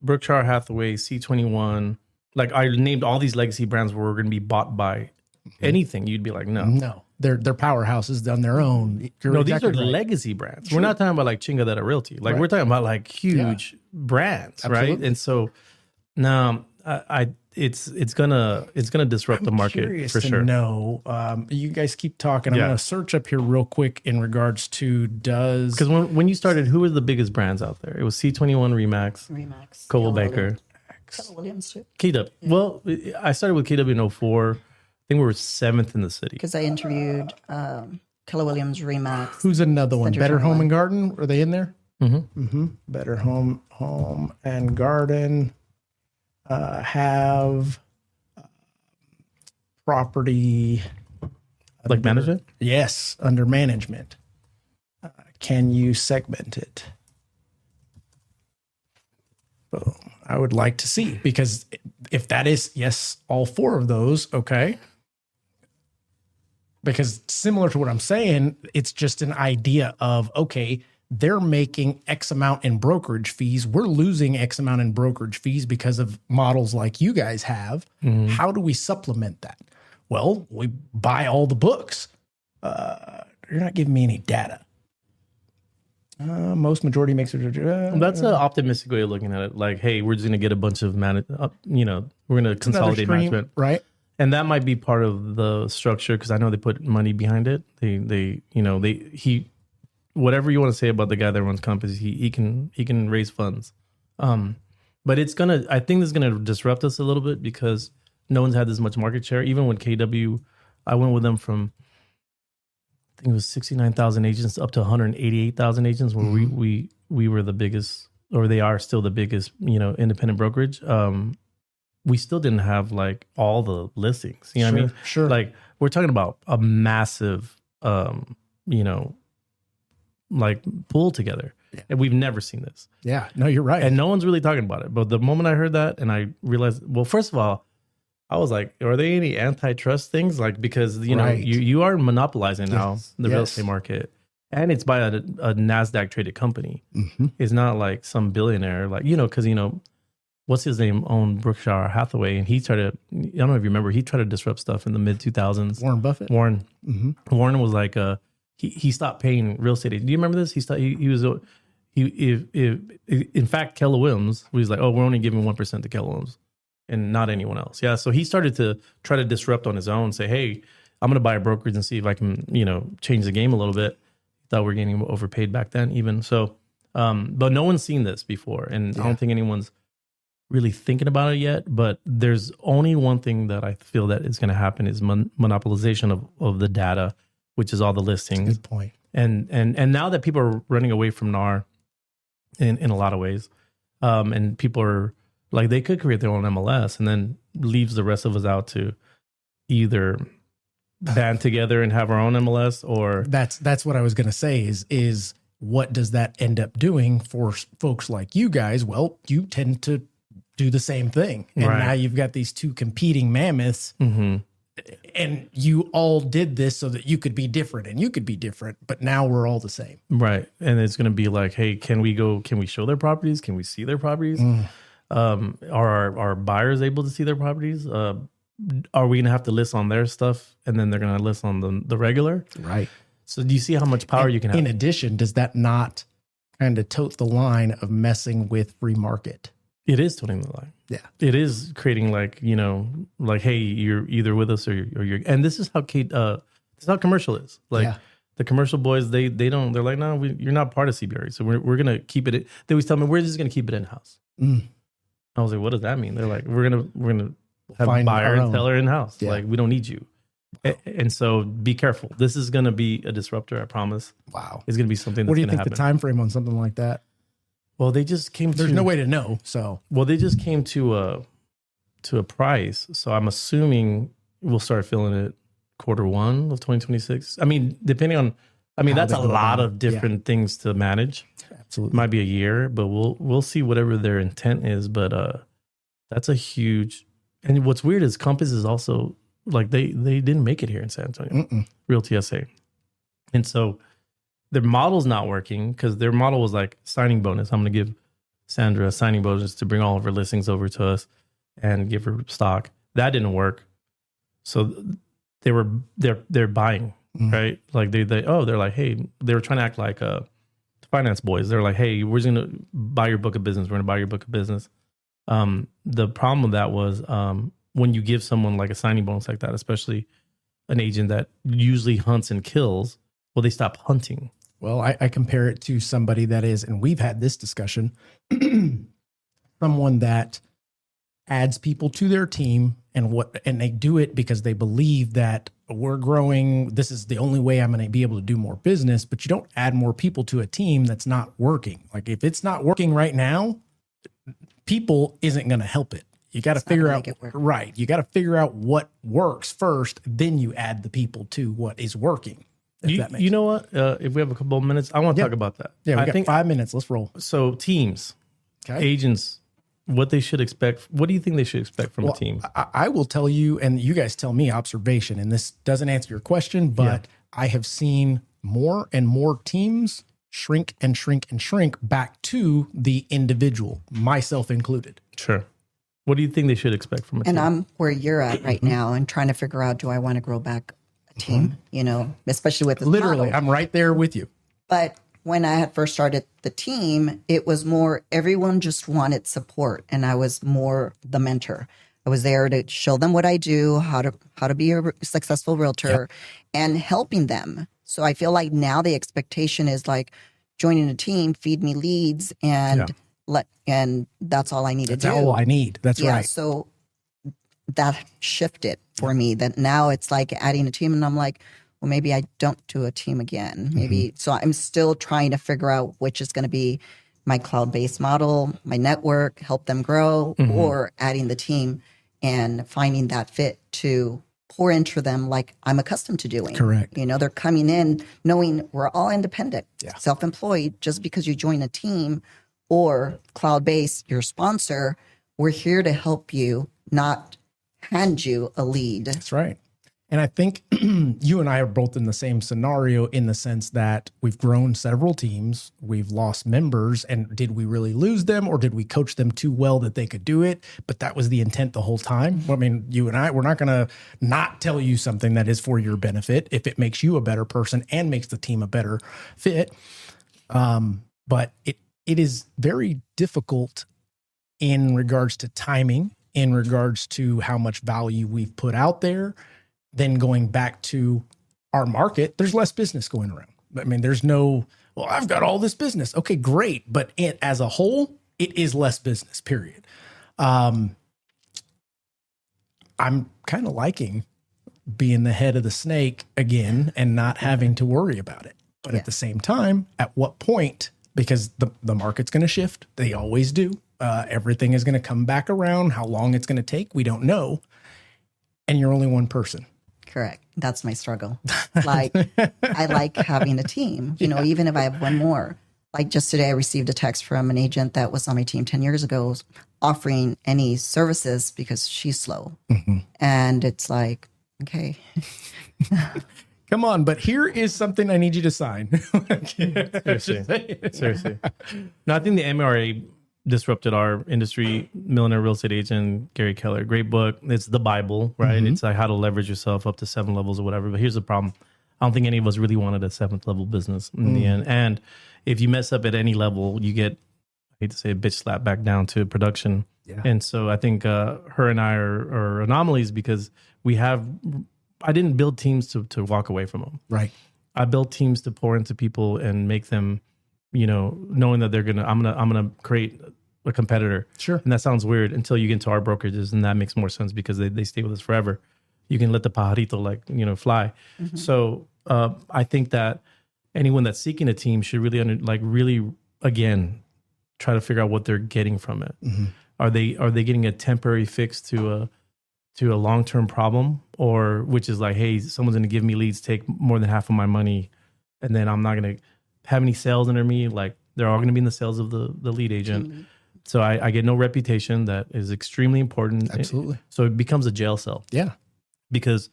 Berkshire Hathaway, C21, like I named all these legacy brands where we're going to be bought by anything, you'd be like, no. No. They're powerhouses on their own. You're No, exactly these are right. legacy brands. We're not talking about like Chingadera Realty. Like we're talking about like huge brands, right? Absolutely. And so now it's gonna disrupt the market Curious for to sure. know. You guys keep talking. I'm Yeah. going to search up here real quick in regards to Because when you started, who were the biggest brands out there? It was C21 Remax, Remax. Coldwell Keller Banker, Williams too. KW. Well, I started with KW in 04. I think we were 7th in the city. Because I interviewed Keller Williams, Remax. who's another one? Sandra Better Home 21. and Garden. Are they in there? Mm-hmm. Better Home and Garden have property. Like management? Yes, under management. Can you segment it? Boom. I would like to see, because if that is, yes, all 4 of those, okay. Because similar to what I'm saying, it's just an idea of, okay, they're making X amount in brokerage fees. We're losing X amount in brokerage fees because of models like you guys have. How do we supplement that? Well, we buy all the books. You're not giving me any data. Most majority makes it. That's an optimistic way of looking at it. Like, hey, we're just going to get a bunch of we're going to consolidate management. Right? And that might be part of the structure, because I know they put money behind it. Whatever you want to say about the guy that runs Compass, he can raise funds. But I think this is gonna disrupt us a little bit, because no one's had this much market share. Even when KW, I went with them from, I think it was 69,000 agents up to 188,000 agents, where we were the biggest, or they are still the biggest, independent brokerage. We still didn't have like all the listings. You know what I mean? Sure. Like, we're talking about a massive, like pull together. Yeah. And we've never seen this. Yeah. No, you're right. And no one's really talking about it. But the moment I heard that, and I realized, well, first of all, I was like, are there any antitrust things? Like, because, Right. you are monopolizing now Yes. the real Yes. estate market. And it's by a NASDAQ traded company. Mm-hmm. It's not like some billionaire, like, because, what's his name owned Berkshire Hathaway. And he tried to, I don't know if you remember, he tried to disrupt stuff in the mid 2000s. Warren Buffett. Warren Mm-hmm. was like, he stopped paying real estate agents. Do you remember this? In fact, Keller Williams was like, oh, we're only giving 1% to Keller Williams and not anyone else. Yeah. So he started to try to disrupt on his own, say, hey, I'm going to buy a brokerage and see if I can, change the game a little bit. Thought we were getting overpaid back then even. So, but no one's seen this before. And I don't think anyone's really thinking about it yet, but there's only one thing that I feel that is going to happen is monopolization of the data, which is all the listings. Good point. And now that people are running away from NAR in a lot of ways, and people are like, they could create their own MLS and then leaves the rest of us out to either band together and have our own MLS, or That's what I was going to say is what does that end up doing for folks like you guys? Well, you tend to do the same thing. And Right. now you've got these two competing mammoths, Mhm. and you all did this so that you could be different and you could be different, but now we're all the same. Right. And it's going to be like, hey, can we show their properties? Can we see their properties? Are our buyers able to see their properties? Are we going to have to list on their stuff and then they're going to list on the regular? Right. So do you see how much power you can have? In addition, does that not kind of tote the line of messing with free market? It is toting the line. Yeah. It is creating like, like, hey, you're either with us or you're, and this is how this is how commercial is. Like Yeah. the commercial boys, they're like, no, you're not part of CBRE. So we're going to keep it. They always tell me, we're just going to keep it in-house. I was like, what does that mean? They're like, we're going to have Find buyer our and own. seller in-house. Yeah. Like, we don't need you. And so be careful. This is going to be a disruptor, I promise. Wow. It's going to be something that's What do you going to think happen. the time frame on something like that? Well, they just came There's to... no way to know. So Well, they just came to a price. So I'm assuming we'll start feeling it Q1 of 2026. I mean, depending on... I mean, How that's they a go lot about of it. different things to manage. absolutely. Might be a year, but we'll see whatever their intent is. But that's a huge... And what's weird is Compass is also... Like, they didn't make it here in San Antonio. Real TSA. And so their model's not working because their model was like signing bonus. I'm going to give Sandra a signing bonus to bring all of her listings over to us and give her stock. That didn't work. So they're buying right? Like they're like, hey, they were trying to act like finance boys. They're like, hey, we're just gonna buy your book of business. We're gonna buy your book of business. The problem with that was when you give someone like a signing bonus like that, especially an agent that usually hunts and kills, well, they stop hunting. Well, I compare it to somebody that is, and we've had this discussion, someone that adds people to their team and they do it because they believe that we're growing. This is the only way I'm going to be able to do more business, but you don't add more people to a team that's not working. Like if it's not working right now, people isn't going to help it. You got to figure out, right. You got to figure out what works first. Then you add the people to what is working. You know what? If we have a couple of minutes, I want to talk about that. Yeah, I think 5 minutes. Let's roll. So teams, agents, what they should expect. What do you think they should expect from a team? I will tell you, and you guys tell me observation, and this doesn't answer your question, but I have seen more and more teams shrink and shrink and shrink back to the individual, myself included. Sure. What do you think they should expect from a team? And I'm where you're at right now and trying to figure out, do I want to grow back a team, you know, especially with this Literally, model. I'm right there with you. But when I had first started the team, it was more everyone just wanted support, and I was more the mentor. I was there to show them what I do, how to be a successful realtor, and helping them. So I feel like now the expectation is like joining a team, feed me leads, and and that's all I need to do. That's all I need. That's right. So that shifted for me. That now it's like adding a team, and I'm like, well, maybe I don't do a team again. Maybe so. I'm still trying to figure out which is going to be my cloud-based model, my network, help them grow, or adding the team and finding that fit to pour into them like I'm accustomed to doing. Correct. You know, they're coming in knowing we're all independent, self-employed. Just because you join a team or cloud-based, your sponsor, we're here to help you, not hand you a lead. That's right. And I think you and I are both in the same scenario in the sense that we've grown several teams, we've lost members, and did we really lose them or did we coach them too well that they could do it? But that was the intent the whole time. I mean, you and I, we're not going to not tell you something that is for your benefit if it makes you a better person and makes the team a better fit. But it is very difficult in regards to timing, in regards to how much value we've put out there. Then going back to our market, there's less business going around. I mean, there's no, well, I've got all this business. Okay, great. But as a whole, it is less business, period. I'm kind of liking being the head of the snake again and not having to worry about it. But at the same time, at what point, because the market's going to shift. They always do. Everything is going to come back around. How long it's going to take, we don't know. And you're only one person. Correct. That's my struggle. Like, I like having a team, you know, even if I have one more. Like just today, I received a text from an agent that was on my team 10 years ago offering any services because she's slow. And it's like, okay. Come on, but here is something I need you to sign. Seriously. No, I think the MRA disrupted our industry. Millionaire Real Estate Agent, Gary Keller, great book. It's the Bible, right? It's like how to leverage yourself up to 7 levels or whatever. But here's the problem. I don't think any of us really wanted a 7th level business in the end. And if you mess up at any level, you get, I hate to say, a bitch slap back down to production. And so I think her and I are anomalies because I didn't build teams to walk away from them. Right. I built teams to pour into people and make them, you know, knowing that I'm gonna create a competitor. Sure. And that sounds weird until you get into our brokerages, and that makes more sense because they stay with us forever. You can let the pajarito fly. So I think that anyone that's seeking a team should really again try to figure out what they're getting from it. Are they getting a temporary fix to a long-term problem, or which is like, hey, someone's going to give me leads, take more than half of my money, and then I'm not going to have any sales under me. Like they're all going to be in the sales of the lead agent. So I get no reputation. That is extremely important. Absolutely. So it becomes a jail cell. Yeah. Because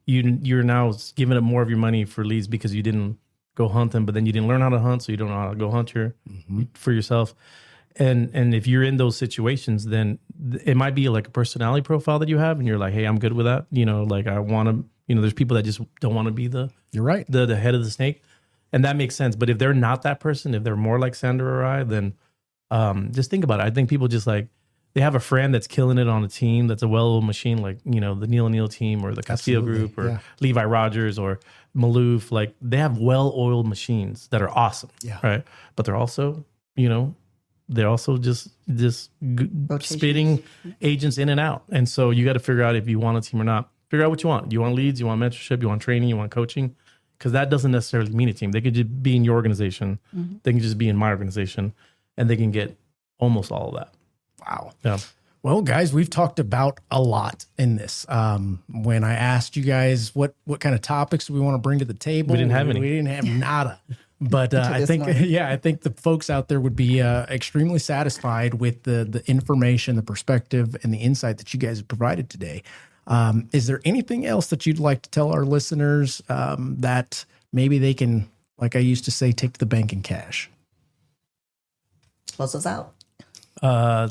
you're now giving up more of your money for leads because you didn't go hunt them, but then you didn't learn how to hunt, so you don't know how to go hunt for yourself. And if you're in those situations, then it might be like a personality profile that you have, and you're like, hey, I'm good with that. You know, like I want to There's people that just don't want to be You're right. the head of the snake, and that makes sense. But if they're not that person, if they're more like Sandra or I, then just think about it. I think people just like, they have a friend that's killing it on a team that's a well-oiled machine, like, the Neil O'Neill team or the Castillo group or Levi Rogers or Maloof. Like, they have well-oiled machines that are awesome, right? But they're also, just spitting agents in and out. And so you got to figure out if you want a team or not. Figure out what you want. Do you want leads? You want mentorship? You want training? You want coaching? Because that doesn't necessarily mean a team. They could just be in your organization. They can just be in my organization, and they can get almost all of that. Wow. Yeah. Well, guys, we've talked about a lot in this. When I asked you guys what kind of topics we want to bring to the table, We didn't have any. We didn't have nada. But I think the folks out there would be extremely satisfied with the information, the perspective, and the insight that you guys have provided today. Is there anything else that you'd like to tell our listeners that maybe they can, like I used to say, take to the bank in cash? Close us out.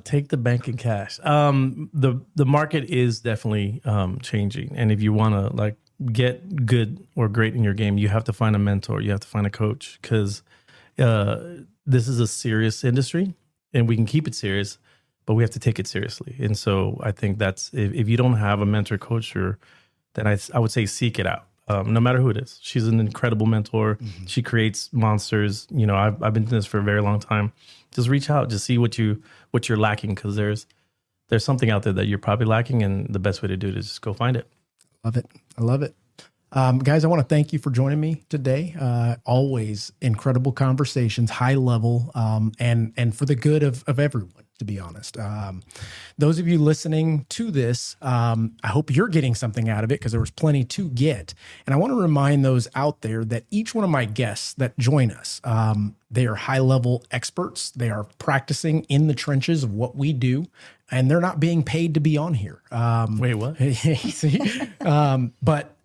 Take the bank in cash. The market is definitely changing, and if you want to like get good or great in your game, you have to find a mentor. You have to find a coach, because this is a serious industry, and we can keep it serious, but we have to take it seriously. And so I think that's, if you don't have a mentor, coach, then I would say seek it out. No matter who it is. She's an incredible mentor. She creates monsters. I've been doing this for a very long time. Just reach out, just see what you're lacking, because there's something out there that you're probably lacking, and the best way to do it is just go find it. Love it. I love it. Guys, I want to thank you for joining me today. Always incredible conversations, high level, and for the good of everyone, to be honest. Those of you listening to this, I hope you're getting something out of it, because there was plenty to get. And I want to remind those out there that each one of my guests that join us, they are high-level experts. They are practicing in the trenches of what we do, and they're not being paid to be on here. Wait, what? But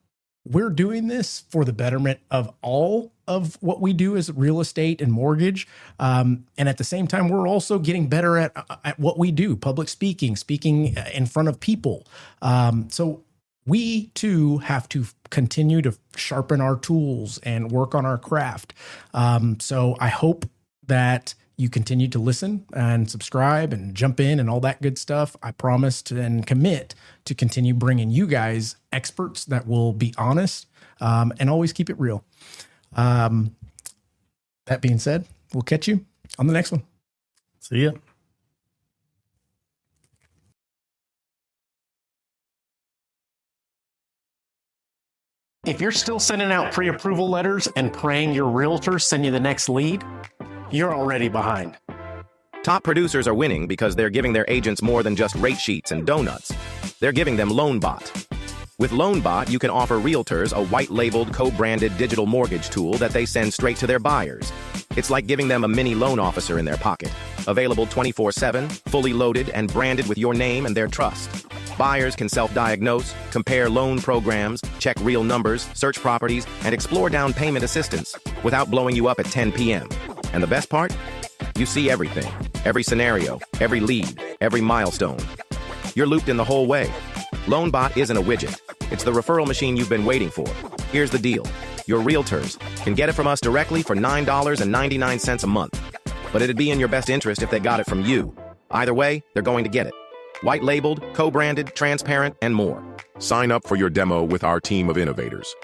we're doing this for the betterment of all of what we do as real estate and mortgage. And at the same time, we're also getting better at what we do, public speaking in front of people. So we too have to continue to sharpen our tools and work on our craft. So I hope that you continue to listen and subscribe and jump in and all that good stuff. I promise and commit to continue bringing you guys experts that will be honest and always keep it real. That being said, we'll catch you on the next one. See ya. If you're still sending out pre-approval letters and praying your realtor send you the next lead, you're already behind. Top producers are winning because they're giving their agents more than just rate sheets and donuts. They're giving them LoanBot. With LoanBot, you can offer realtors a white-labeled, co-branded digital mortgage tool that they send straight to their buyers. It's like giving them a mini loan officer in their pocket. Available 24/7, fully loaded, and branded with your name and their trust. Buyers can self-diagnose, compare loan programs, check real numbers, search properties, and explore down payment assistance without blowing you up at 10 p.m. And the best part? You see everything. Every scenario, every lead, every milestone. You're looped in the whole way. LoanBot isn't a widget. It's the referral machine you've been waiting for. Here's the deal. Your realtors can get it from us directly for $9.99 a month. But it'd be in your best interest if they got it from you. Either way, they're going to get it. White-labeled, co-branded, transparent, and more. Sign up for your demo with our team of innovators.